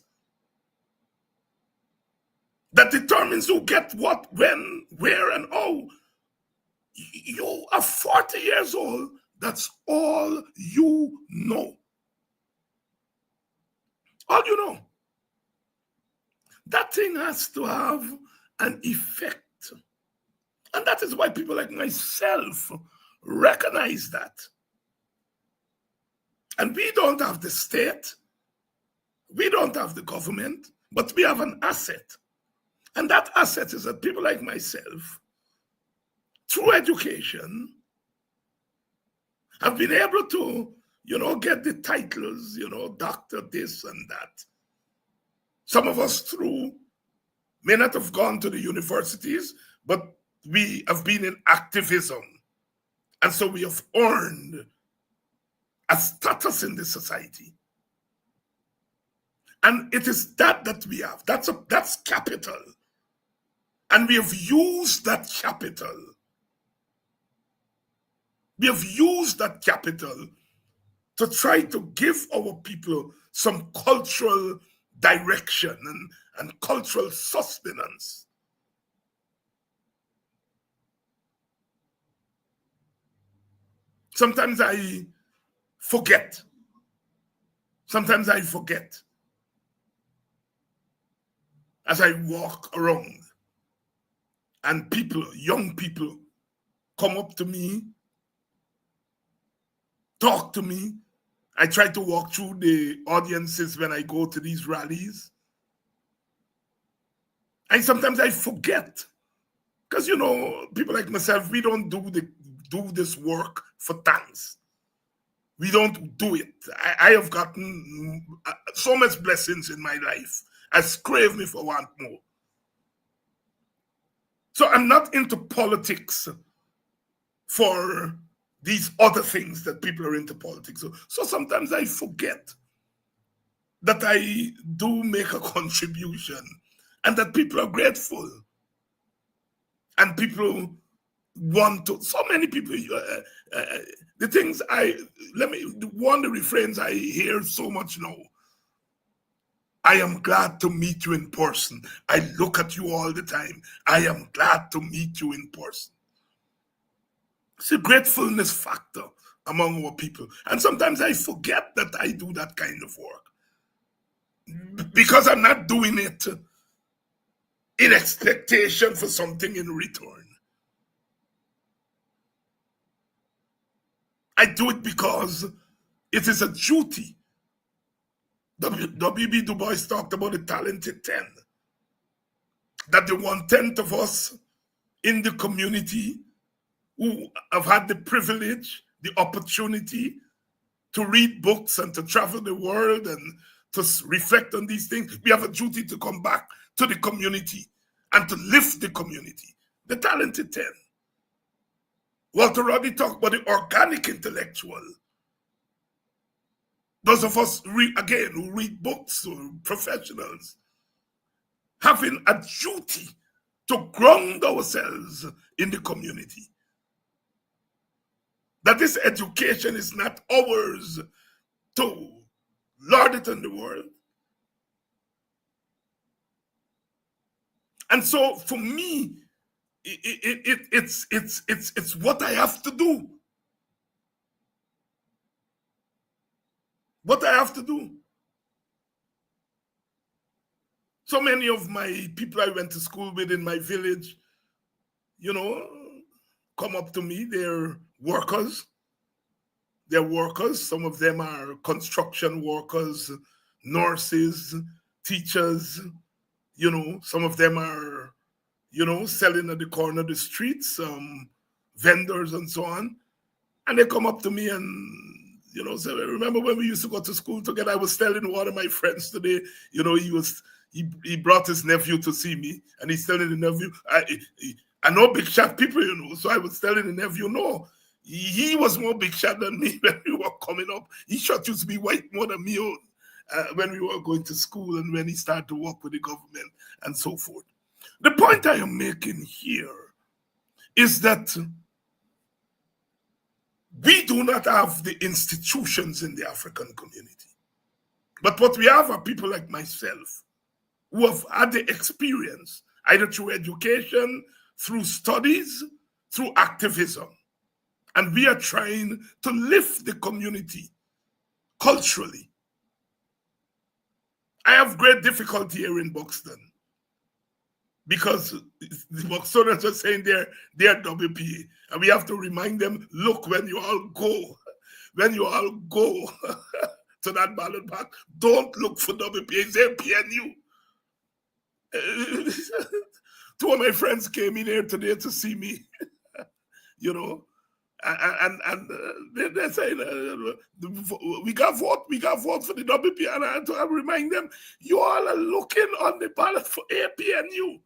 Speaker 2: that determines who get what, when, where, and how. You are 40 years old. That's all you know. All you know. That thing has to have an effect. And that is why people like myself recognize that. And we don't have the state, we don't have the government, but we have an asset. And that asset is that people like myself, through education, have been able to, get the titles, doctor this and that. Some of us may not have gone to the universities, but we have been in activism. And so we have earned a status in the society. And it is that we have. That's capital. And we have used that capital. We have used that capital to try to give our people some cultural direction and cultural sustenance. Sometimes I forget. As I walk around and young people, come up to me, talk to me. I try to walk through the audiences when I go to these rallies. And sometimes I forget. Because, people like myself, we don't do this work for thanks. We don't do it. I have gotten so much blessings in my life. I crave me for want more. So I'm not into politics for these other things that people are into politics. So sometimes I forget that I do make a contribution and that people are grateful. And people want to, so many people, the things one of the refrains I hear so much now, I am glad to meet you in person. I look at you all the time. I am glad to meet you in person. It's a gratefulness factor among our people. And sometimes I forget that I do that kind of work because I'm not doing it in expectation for something in return. I do it because it is a duty. W.B. Du Bois talked about the talented 10. That the 1/10 of us in the community who have had the privilege, the opportunity to read books and to travel the world and to reflect on these things, we have a duty to come back to the community and to lift the community. The talented 10. Walter Rodney talked about the organic intellectual. Those of us, who read books, or professionals, having a duty to ground ourselves in the community. That this education is not ours to lord it on the world. And so for me, it's what I have to do. what I have to do. So many of my people I went to school with in my village, come up to me. They're workers. They're workers. Some of them are construction workers, nurses, teachers. Some of them are, selling at the corner of the streets, vendors and so on. And they come up to me and, say, remember when we used to go to school together? I was telling one of my friends today, he brought his nephew to see me, and he's telling the nephew, I know big shot people, so I was telling the nephew, no, he was more big shot than me when we were coming up. He shot used to be white more than me when we were going to school and when he started to work with the government and so forth. The point I am making here is that we do not have the institutions in the African community. But what we have are people like myself who have had the experience, either through education, through studies, through activism. And we are trying to lift the community culturally. I have great difficulty here in Buxton because the Buxtonians are saying they're WPA. And we have to remind them, look, when you all go to that ballot box, don't look for WPA, it's PNU. Two of my friends came in here today to see me, and they're saying, we got vote for the WPA, and I had to remind them, you all are looking on the ballot for APNU.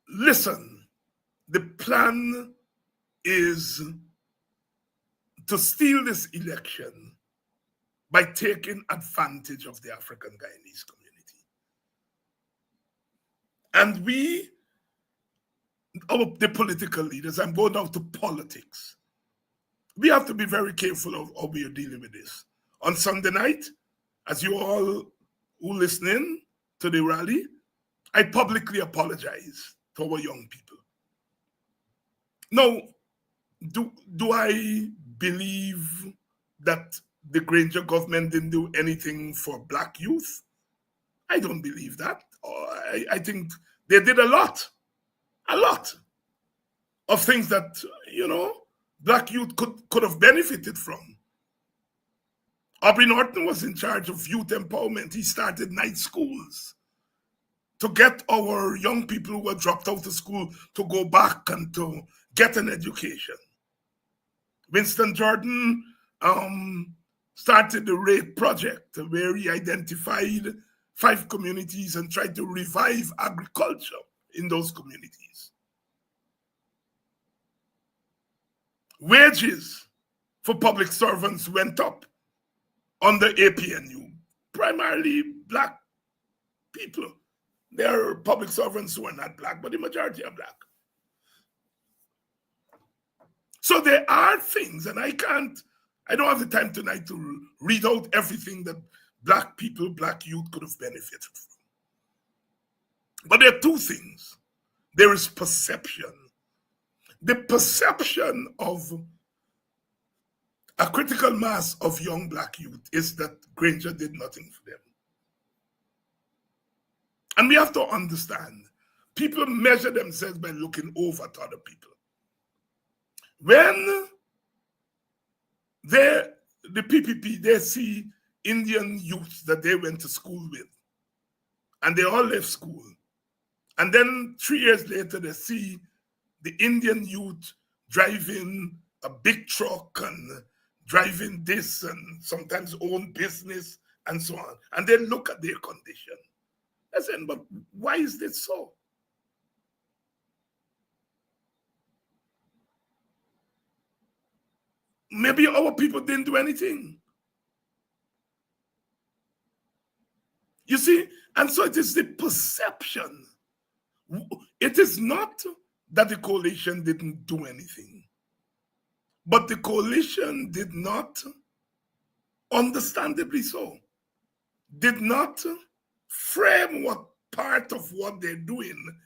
Speaker 2: Listen, the plan is to steal this election by taking advantage of the African Guyanese community. And the political leaders, I'm going now to politics, we have to be very careful of how we are dealing with this. On Sunday night, as you all who listening to the rally, I publicly apologize to our young people. Now, do I believe that the Granger government didn't do anything for Black youth? I don't believe that. I think they did a lot of things that, Black youth could have benefited from. Aubrey Norton was in charge of youth empowerment. He started night schools to get our young people who were dropped out of school to go back and to get an education. Winston Jordan started the RATE project where he identified 5 communities and tried to revive agriculture in those communities. Wages for public servants went up under APNU, primarily Black people. There are public servants who are not Black, but the majority are Black. So there are things, and I don't have the time tonight to read out everything that Black people, Black youth could have benefited from. But there are 2 things. There is perception. The perception of a critical mass of young Black youth is that Granger did nothing for them. And we have to understand, people measure themselves by looking over to other people. When the PPP, they see Indian youth that they went to school with, and they all left school. And then 3 years later, they see the Indian youth driving a big truck and driving this and sometimes own business and so on. And they look at their condition. I said, but why is this so? Maybe our people didn't do anything. You see, and so it is the perception. It is not that the coalition didn't do anything, but the coalition did not, understandably so, did not frame what part of what they're doing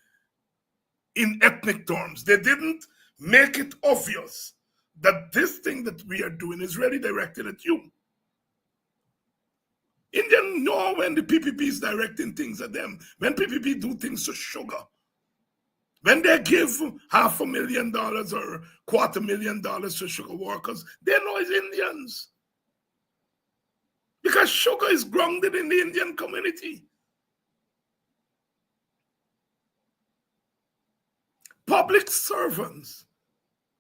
Speaker 2: in ethnic terms. They didn't make it obvious that this thing that we are doing is really directed at you. Indians know when the PPP is directing things at them. When PPP do things to sugar, when they give $500,000 or $250,000 to sugar workers, they know it's Indians. Because sugar is grounded in the Indian community. Public servants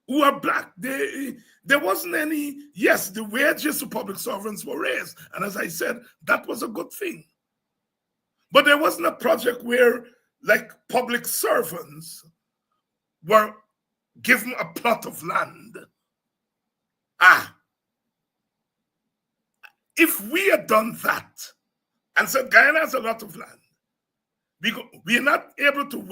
Speaker 2: who are black, there wasn't any, yes, the wages of public servants were raised. And as I said, that was a good thing. But there wasn't a project where, like, public servants were given a plot of land. If we had done that and said Guyana has a lot of land, we are not able to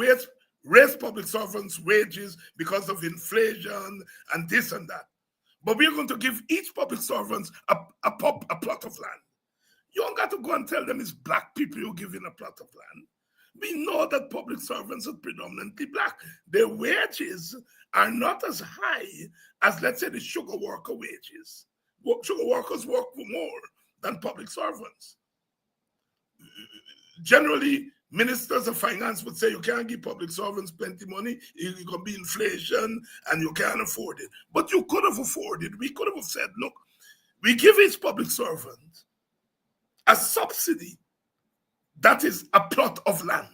Speaker 2: raise public servants' wages because of inflation and this and that. But we're going to give each public servant a plot of land. You don't got to go and tell them it's black people you're giving a plot of land. We know that public servants are predominantly black. Their wages are not as high as, let's say, the sugar worker wages. Sugar workers work for more than public servants. Generally, ministers of finance would say you can't give public servants plenty money, it's going to be inflation and you can't afford it. But you could have afforded. We could have said, look, we give each public servant a subsidy that is a plot of land.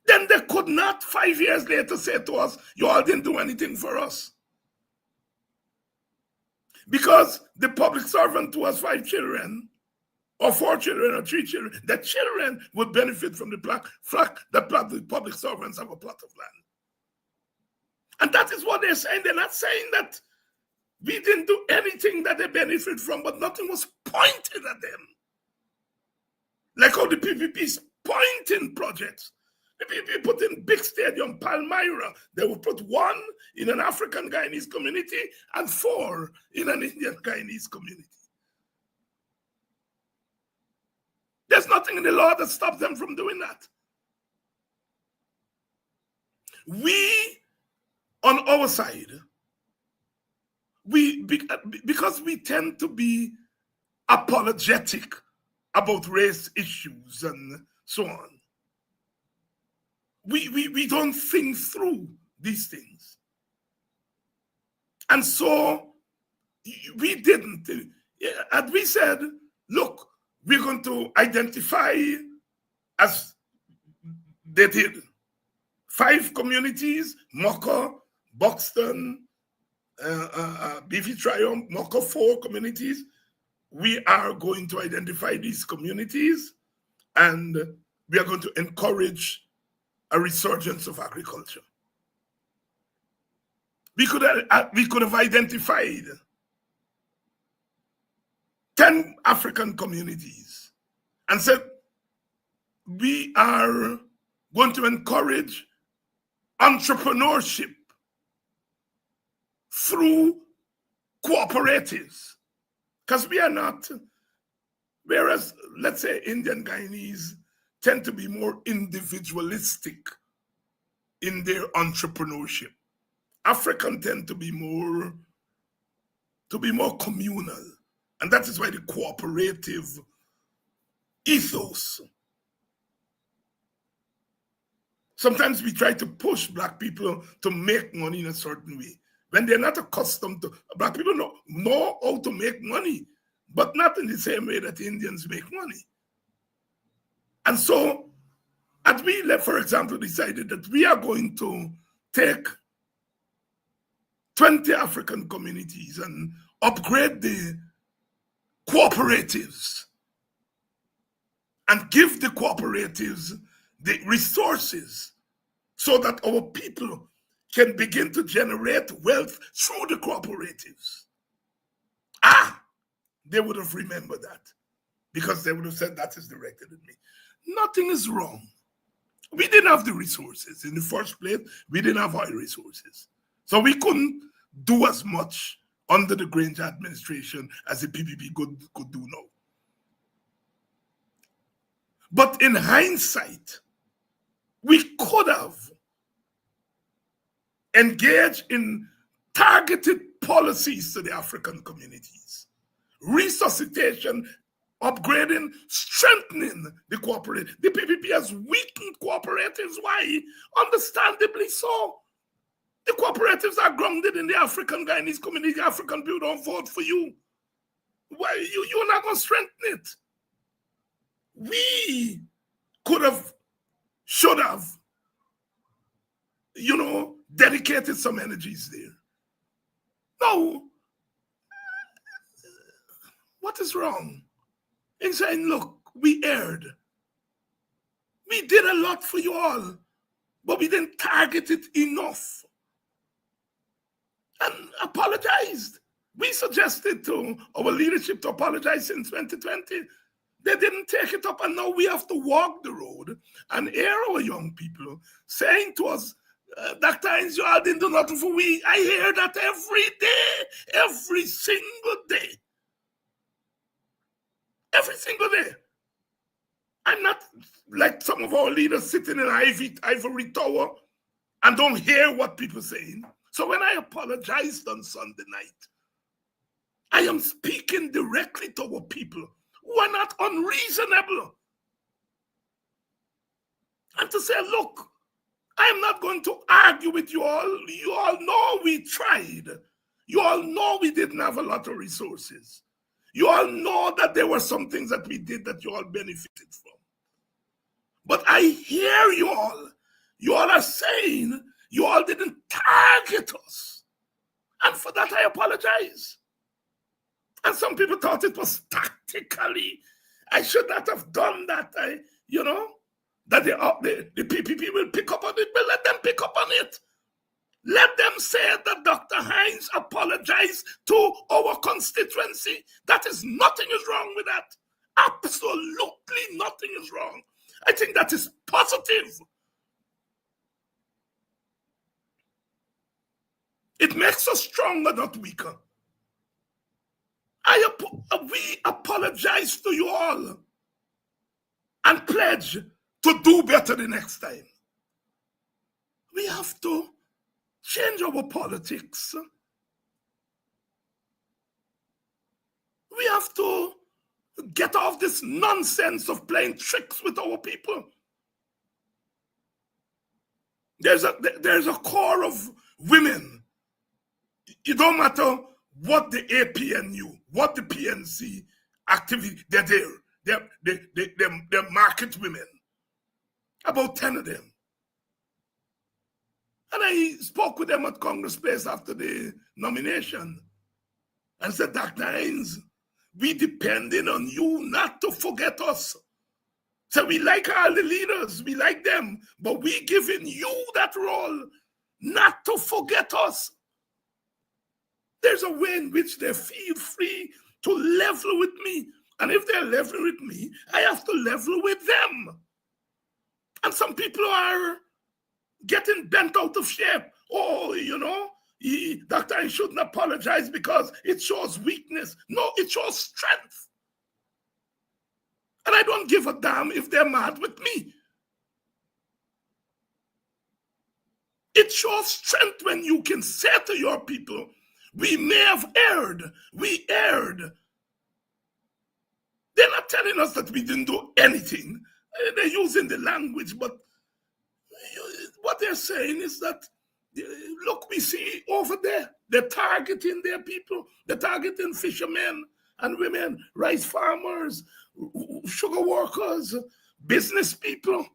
Speaker 2: Then they could not 5 years later say to us, you all didn't do anything for us. Because the public servant who has 5 children, or 4 children, or 3 children, the children would benefit from the public servants have a plot of land. And that is what they're saying. They're not saying that we didn't do anything that they benefit from, but nothing was pointed at them. Like how the PPP's pointing projects. The PPP put in big stadium, Palmyra. They would put 1 in an African Guyanese community and 4 in an Indian Guyanese community. There's nothing in the law that stops them from doing that. We, on our side, because we tend to be apologetic about race issues and so on, we don't think through these things. And so we didn't. And we said, look, we're going to identify, as they did, 5 communities: Mocha, Buxton, Beefy Triumph, Mocha, 4 communities. We are going to identify these communities and we are going to encourage a resurgence of agriculture. We could have identified 10 African communities and said, we are going to encourage entrepreneurship through cooperatives. Because we are not, whereas, let's say, Indian Guyanese tend to be more individualistic in their entrepreneurship. African tend to be more communal. And that is why the cooperative ethos. Sometimes we try to push black people to make money in a certain way when they're not accustomed to. Black people know how to make money, but not in the same way that Indians make money. And so, as we, for example, decided that we are going to take 20 African communities and upgrade the cooperatives and give the cooperatives the resources so that our people can begin to generate wealth through the cooperatives. They would have remembered that because they would have said that is directed at me. Nothing is wrong. We didn't have the resources. In the first place, we didn't have oil resources. So we couldn't do as much under the Granger administration as the PPP could do now. But in hindsight, We could have engaged in targeted policies to the African communities, resuscitation, upgrading, strengthening the cooperative. The PPP has weakened cooperatives. Why? Understandably so. The cooperatives are grounded in the African Guyanese community. African people don't vote for you. Why? You're not going to strengthen it. We could have, should have, dedicated some energies there. No. What is wrong in saying, look, we erred. We did a lot for you all, but we didn't target it enough. And apologized. We suggested to our leadership to apologize in 2020. They didn't take it up, and now we have to walk the road and hear our young people saying to us, Dr. Hines, you all didn't do nothing for we. I hear that every day, every single day. Every single day. I'm not like some of our leaders sitting in an ivory tower and don't hear what people are saying. So when I apologized on Sunday night, I am speaking directly to our people who are not unreasonable. And to say, look, I am not going to argue with you all. You all know we tried. You all know we didn't have a lot of resources. You all know that there were some things that we did that you all benefited from. But I hear you all. You all are saying you all didn't target us. And for that, I apologize. And some people thought it was tactically. I should not have done that. That the PPP will pick up on it, but let them pick up on it. Let them say that Dr. Hines apologized to our constituency. That is, nothing is wrong with that. Absolutely nothing is wrong. I think that is positive. It makes us stronger, not weaker. We apologize to you all and pledge to do better the next time. We have to change our politics. We have to get off this nonsense of playing tricks with our people. There's a core of women. It don't matter what the APNU, what the PNC activity, they're there. They're market women. About 10 of them. And I spoke with them at Congress Place after the nomination and said, Dr. Hines, we depending on you not to forget us. So we like all the leaders, we like them, but we giving you that role not to forget us. There's a way in which they feel free to level with me. And if they're leveling with me, I have to level with them. And some people are getting bent out of shape. Oh, Dr. I shouldn't apologize because it shows weakness. No, it shows strength. And I don't give a damn if they're mad with me. It shows strength when you can say to your people, we may have erred. We erred. They're not telling us that we didn't do anything. They're using the language, but what they're saying is that, look, we see over there, they're targeting their people. They're targeting fishermen and women, rice farmers, sugar workers, business people.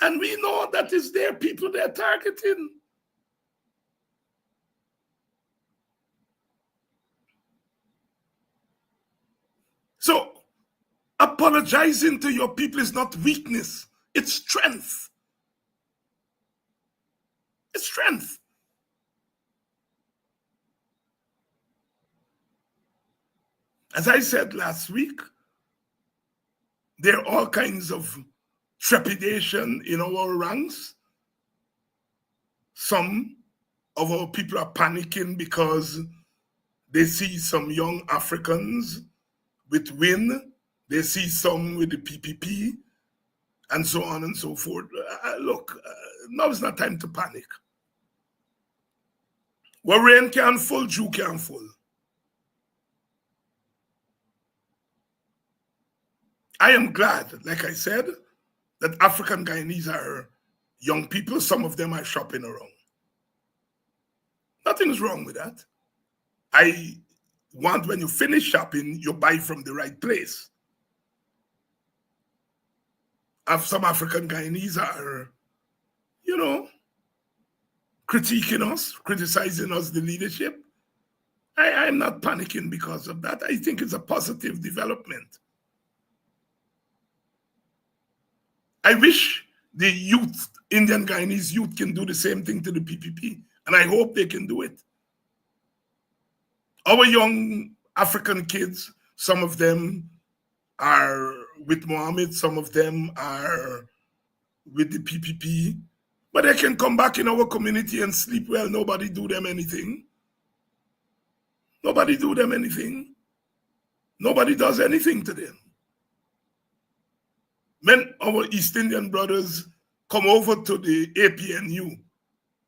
Speaker 2: And we know that it's their people they're targeting. So, apologizing to your people is not weakness, it's strength. It's strength. As I said last week, there are all kinds of trepidation in our ranks. Some of our people are panicking because they see some young Africans with WIN. They see some with the PPP. and so on and so forth. Look, now is not time to panic. Where rain can fall, Jew can fall. I am glad, like I said, that African Guyanese are young people. Some of them are shopping around. Nothing's wrong with that. I want when you finish shopping, you buy from the right place. Some African Guyanese are, critiquing us, criticizing us, the leadership. I'm not panicking because of that. I think it's a positive development. I wish the youth, Indian Guyanese youth, can do the same thing to the PPP, and I hope they can do it. Our young African kids, some of them are with Mohammed, some of them are with the PPP, but they can come back in our community and sleep well. Nobody do them anything. Nobody do them anything. Nobody does anything to them. When our East Indian brothers come over to the APNU,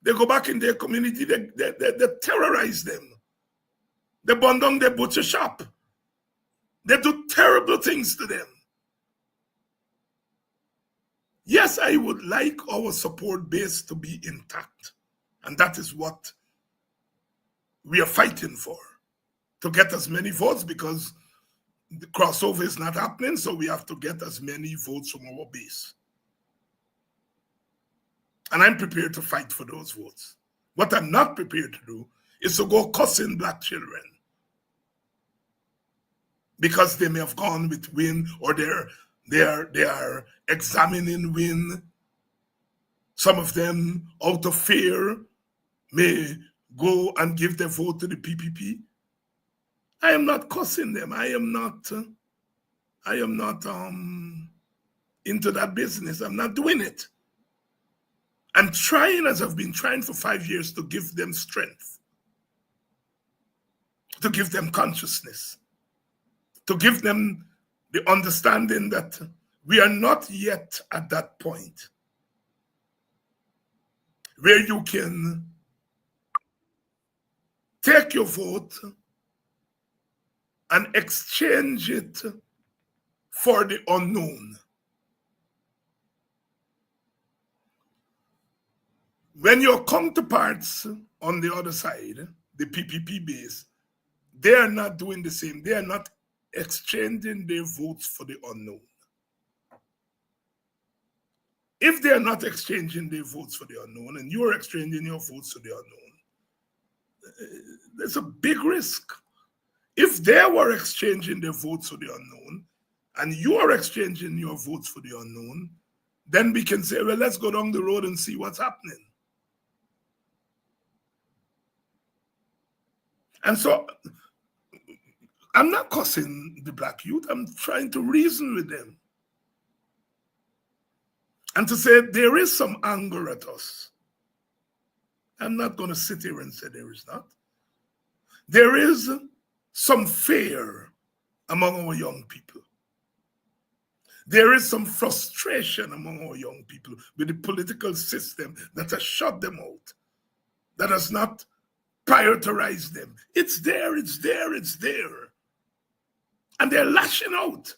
Speaker 2: they go back in their community, they terrorize them. They burn down their butcher shop. They do terrible things to them. Yes, I would like our support base to be intact. And that is what we are fighting for, to get as many votes, because the crossover is not happening, so we have to get as many votes from our base. And I'm prepared to fight for those votes. What I'm not prepared to do is to go cussing black children because they may have gone with Win, or they are examining Win. Some of them, out of fear, may go and give their vote to the PPP. I am not cussing them. I am not into that business. I'm not doing it. I'm trying, as I've been trying for 5 years, to give them strength, to give them consciousness, to give them the understanding that we are not yet at that point where you can take your vote and exchange it for the unknown. When your counterparts on the other side, the PPP base, they are not doing the same. They are not exchanging their votes for the unknown. If they are not exchanging their votes for the unknown, and you are exchanging your votes for the unknown, there's a big risk. If they were exchanging their votes for the unknown, and you are exchanging your votes for the unknown, then we can say, well, let's go down the road and see what's happening. And so I'm not cussing the black youth. I'm trying to reason with them and to say there is some anger at us. I'm not going to sit here and say there is not. There is some fear among our young people. There is some frustration among our young people with the political system that has shut them out, that has not prioritized them. It's there, it's there, it's there. And they're lashing out.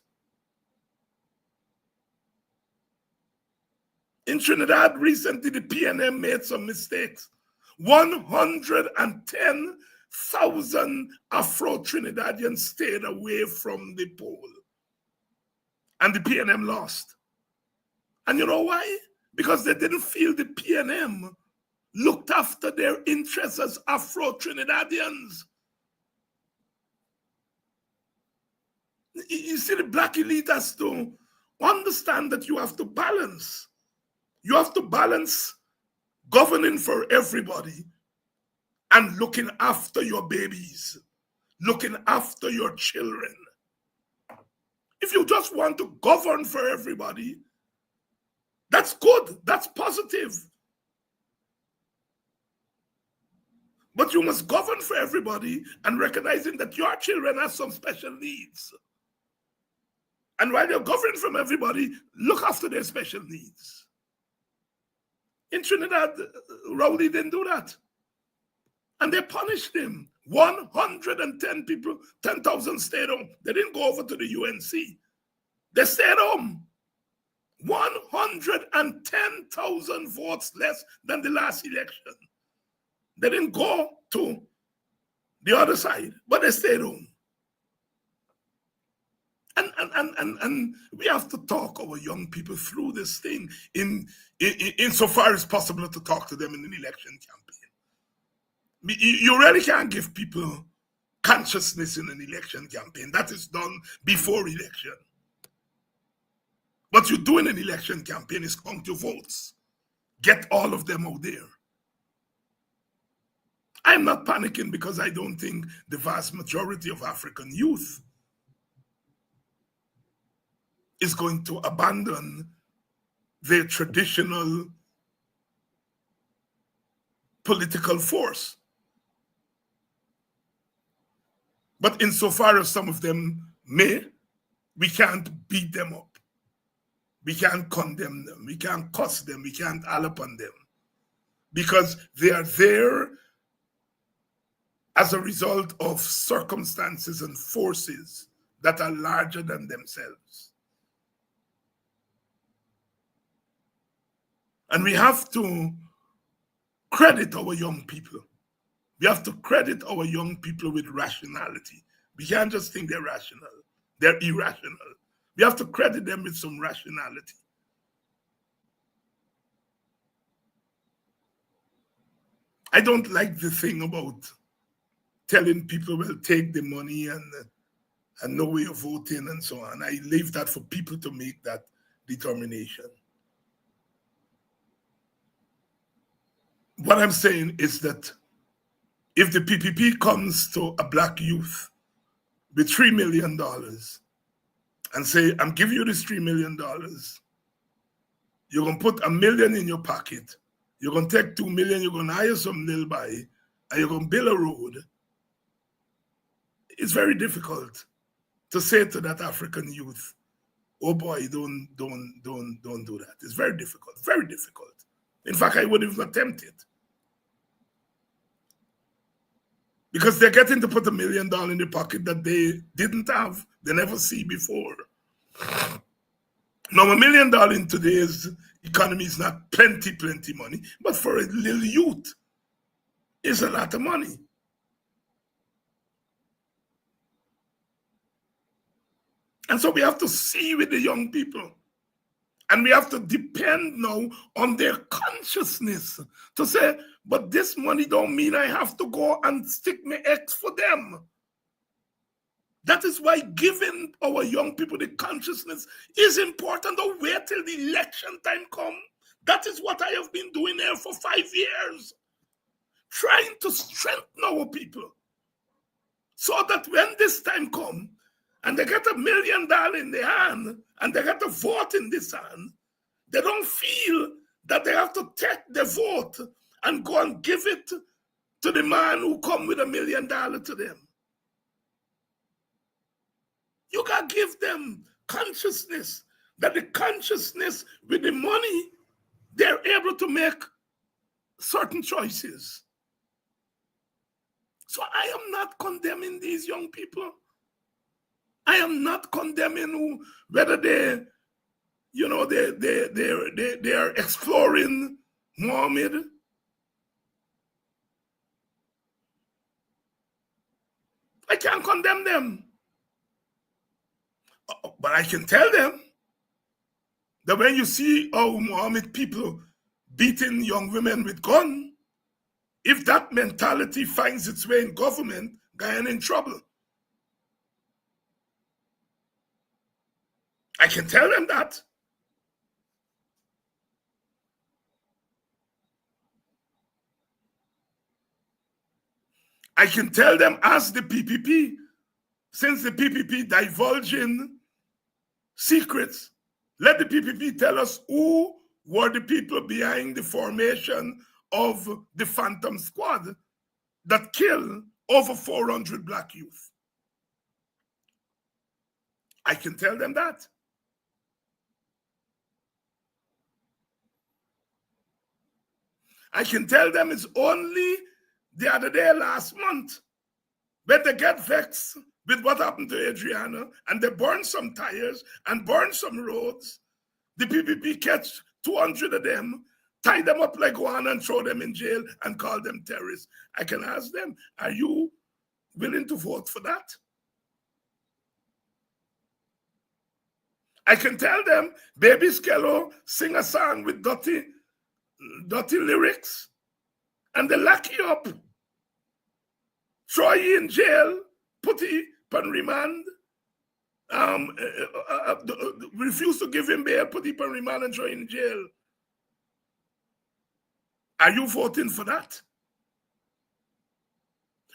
Speaker 2: In Trinidad recently, the PNM made some mistakes. 110,000 Afro-Trinidadians stayed away from the poll. And the PNM lost. And you know why? Because they didn't feel the PNM looked after their interests as Afro-Trinidadians. You see, the black elite has to understand that you have to balance. You have to balance governing for everybody and looking after your babies, looking after your children. If you just want to govern for everybody, that's good, that's positive. But you must govern for everybody and recognizing that your children have some special needs. And while you're governing from everybody, look after their special needs. In Trinidad, Rowley didn't do that. And they punished him. 110 people, 10,000 stayed home. They didn't go over to the UNC. They stayed home. 110,000 votes less than the last election. They didn't go to the other side, but they stayed home. And we have to talk our young people through this thing insofar as possible to talk to them in an election campaign. You really can't give people consciousness in an election campaign. That is done before election. What you do in an election campaign is count your votes. Get all of them out there. I'm not panicking because I don't think the vast majority of African youth is going to abandon their traditional political force. But insofar as some of them may, we can't beat them up. We can't condemn them. We can't cuss them. We can't all upon them. Because they are there as a result of circumstances and forces that are larger than themselves. And we have to credit our young people. We have to credit our young people with rationality. We can't just think they're rational. They're irrational. We have to credit them with some rationality. I don't like the thing about telling people, well, take the money and know where you're voting and so on. I leave that for people to make that determination. What I'm saying is that if the PPP comes to a black youth with $3 million and say, I'm giving you this $3 million, you're going to put $1 million in your pocket, you're going to take $2 million, you're going to hire some nilby, and you're going to build a road, it's very difficult to say to that African youth, oh boy, don't do that. It's very difficult, very difficult. In fact, I wouldn't even attempt it. Because they're getting to put $1 million in the pocket that they didn't have, they never see before. Now, $1 million in today's economy is not plenty money, but for a little youth, it's a lot of money. And so we have to see with the young people. And we have to depend now on their consciousness to say, but this money don't mean I have to go and stick my eggs for them. That is why giving our young people the consciousness is important. Don't wait till the election time comes. That is what I have been doing here for 5 years. Trying to strengthen our people. So that when this time comes, and they get $1 million in their hand, and they get a vote in this hand, they don't feel that they have to take the vote and go and give it to the man who come with $1 million to them. You got to give them consciousness, that the consciousness with the money, they're able to make certain choices. So I am not condemning these young people. I am not condemning whether they are exploring Muhammad. I can't condemn them. But I can tell them that when you see how Muhammad people beating young women with guns, if that mentality finds its way in government, Guyana in trouble. I can tell them that. I can tell them, ask the PPP, since the PPP divulging secrets, let the PPP tell us who were the people behind the formation of the Phantom Squad that killed over 400 black youth. I can tell them that. I can tell them it's only the other day last month, but they get vexed with what happened to Adriana, and they burn some tires and burn some roads. The PPP catch 200 of them, tie them up like one and throw them in jail and call them terrorists. I can ask them, are you willing to vote for that? I can tell them, Baby Skello sing a song with dirty lyrics, and they lock you up, throw you in jail, put you on remand, refuse to give him bail, put him on remand and throw him in jail. Are you voting for that?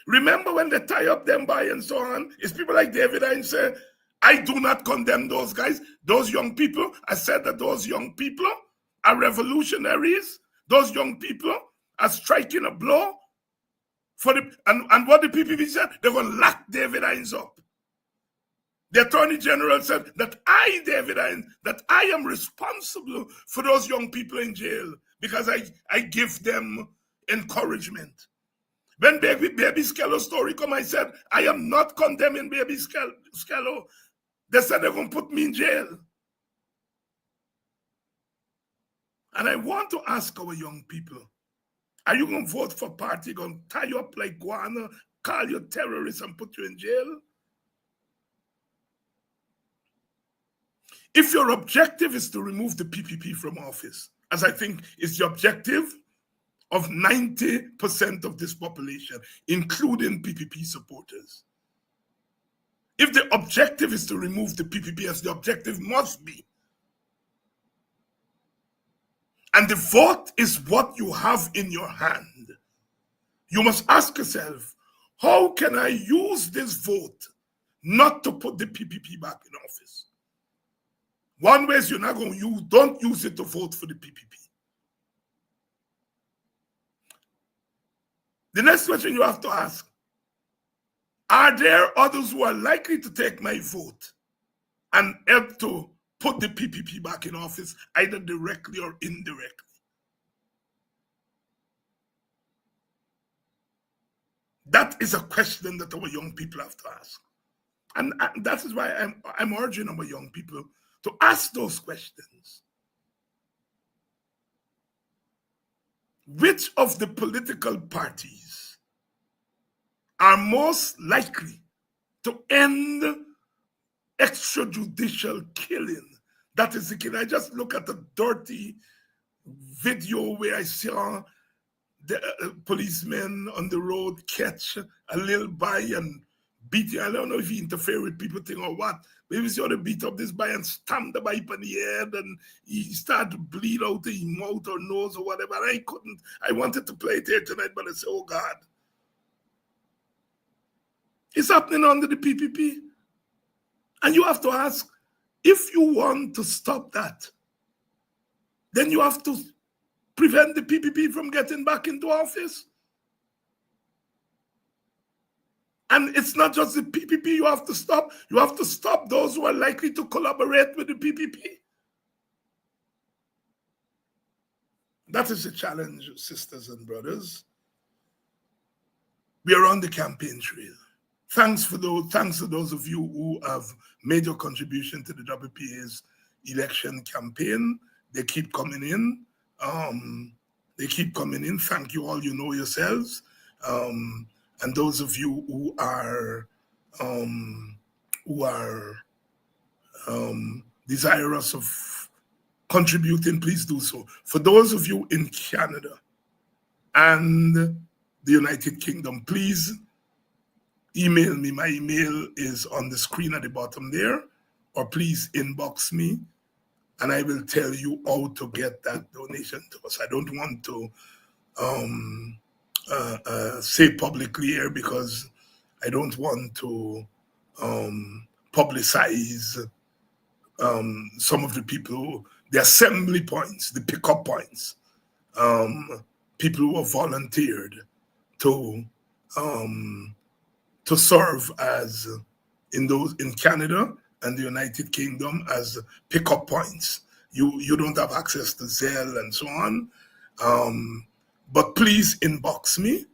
Speaker 2: Remember when they tie up them by and so on, it's people like David and say, I do not condemn those guys, those young people. I said that those young people are revolutionaries. Those young people are striking a blow for the, and what the PPP said, they're going to lock David Hines up. The Attorney General said that David Hines, that I am responsible for those young people in jail because I give them encouragement. When Baby Skello's story come, I said, I am not condemning Baby Skello. They said they're going to put me in jail. And I want to ask our young people, are you going to vote for party, going to tie you up like guana, call you terrorists and put you in jail? If your objective is to remove the PPP from office, as I think is the objective of 90% of this population, including PPP supporters, if the objective is to remove the PPP, as the objective must be, and the vote is what you have in your hand, you must ask yourself, how can I use this vote not to put the PPP back in office? One way is you're not going to use, don't use it to vote for the PPP. The next question you have to ask, are there others who are likely to take my vote and help to put the PPP back in office, either directly or indirectly? That is a question that our young people have to ask. And that is why I'm urging our young people to ask those questions. Which of the political parties are most likely to end extrajudicial killing? That is the killing. I just look at the dirty video where I saw the policemen on the road catch a little boy and beat him. I don't know if he interfered with people thing or what. Maybe he ought to beat up this boy and stamp the boy on the head and he started to bleed out his mouth or nose or whatever. I couldn't. I wanted to play it here tonight, but I said, oh God. It's happening under the PPP. And you have to ask, if you want to stop that, then you have to prevent the PPP from getting back into office. And it's not just the PPP you have to stop. You have to stop those who are likely to collaborate with the PPP. That is the challenge, sisters and brothers. We are on the campaign trail. Thanks to those of you who have made your contribution to the WPA's election campaign. They keep coming in. Thank you all. You know yourselves. And those of you who are desirous of contributing, please do so. For those of you in Canada and the United Kingdom, please email me. My email is on the screen at the bottom there, or please inbox me, and I will tell you how to get that donation to us. I don't want to say publicly here because I don't want to publicize some of the people, the assembly points, the pickup points, people who have volunteered to serve as in Canada and the United Kingdom as pickup points. You don't have access to Zelle and so on. But please inbox me.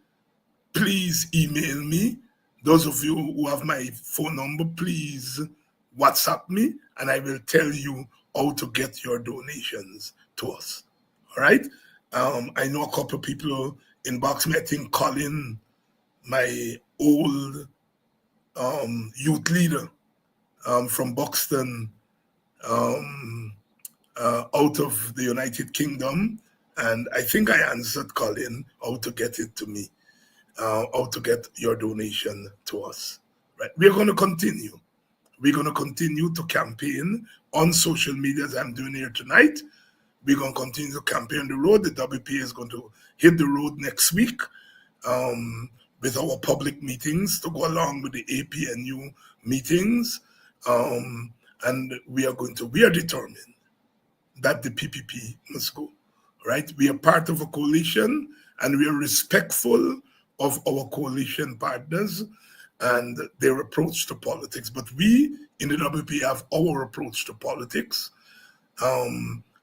Speaker 2: Please email me. Those of you who have my phone number, please WhatsApp me, and I will tell you how to get your donations to us. All right? I know a couple of people inbox me. I think Colin, my old youth leader from Buxton, out of the United Kingdom, and I think I answered Colin how to get it to me, how to get your donation to us. Right? We're going to continue. We're going to continue to campaign on social media as I'm doing here tonight. We're going to continue to campaign on the road. The WPA is going to hit the road next week with our public meetings to go along with the APNU meetings. And we are determined that the PPP must go, right? We are part of a coalition, and we are respectful of our coalition partners and their approach to politics. But we in the WP have our approach to politics.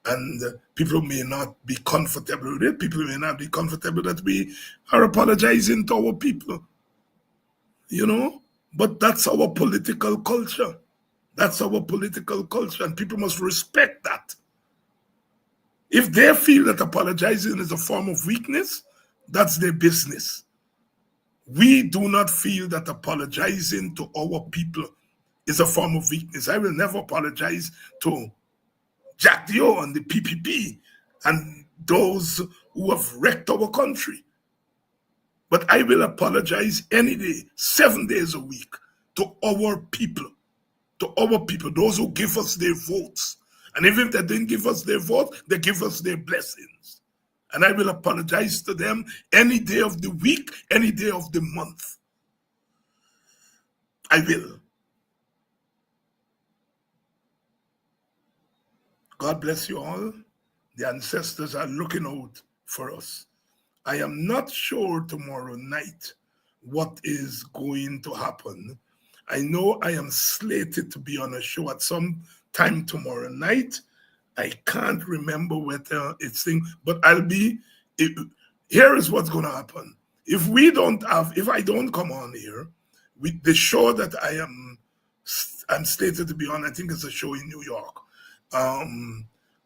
Speaker 2: And people may not be comfortable with it. People may not be comfortable that we are apologizing to our people, but that's our political culture. That's our political culture, and people must respect that. If they feel that apologizing is a form of weakness, that's their business. We do not feel that apologizing to our people is a form of weakness. I will never apologize to Jack Dio and the PPP and those who have wrecked our country. But I will apologize any day, 7 days a week, to our people, those who give us their votes. And even if they didn't give us their vote, they give us their blessings. And I will apologize to them any day of the week, any day of the month. I will. God bless you all. The ancestors are looking out for us. I am not sure tomorrow night what is going to happen. I know I am slated to be on a show at some time tomorrow night. I can't remember whether it's thing, but here is what's going to happen. If I don't come on here, with the show that I'm slated to be on, I think it's a show in New York.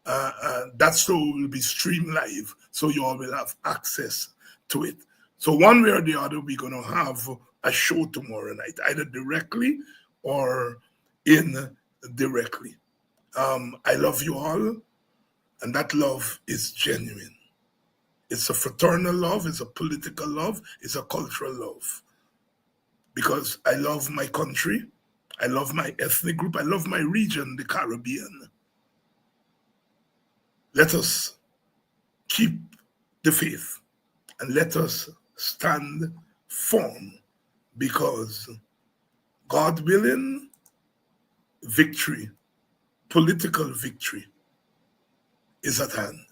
Speaker 2: That show will be streamed live, so you all will have access to it. So one way or the other, we're going to have a show tomorrow night, either directly or indirectly. I love you all, and that love is genuine. It's a fraternal love, it's a political love, it's a cultural love. Because I love my country, I love my ethnic group, I love my region, the Caribbean. Let us keep the faith and let us stand firm, because God willing, victory, political victory is at hand.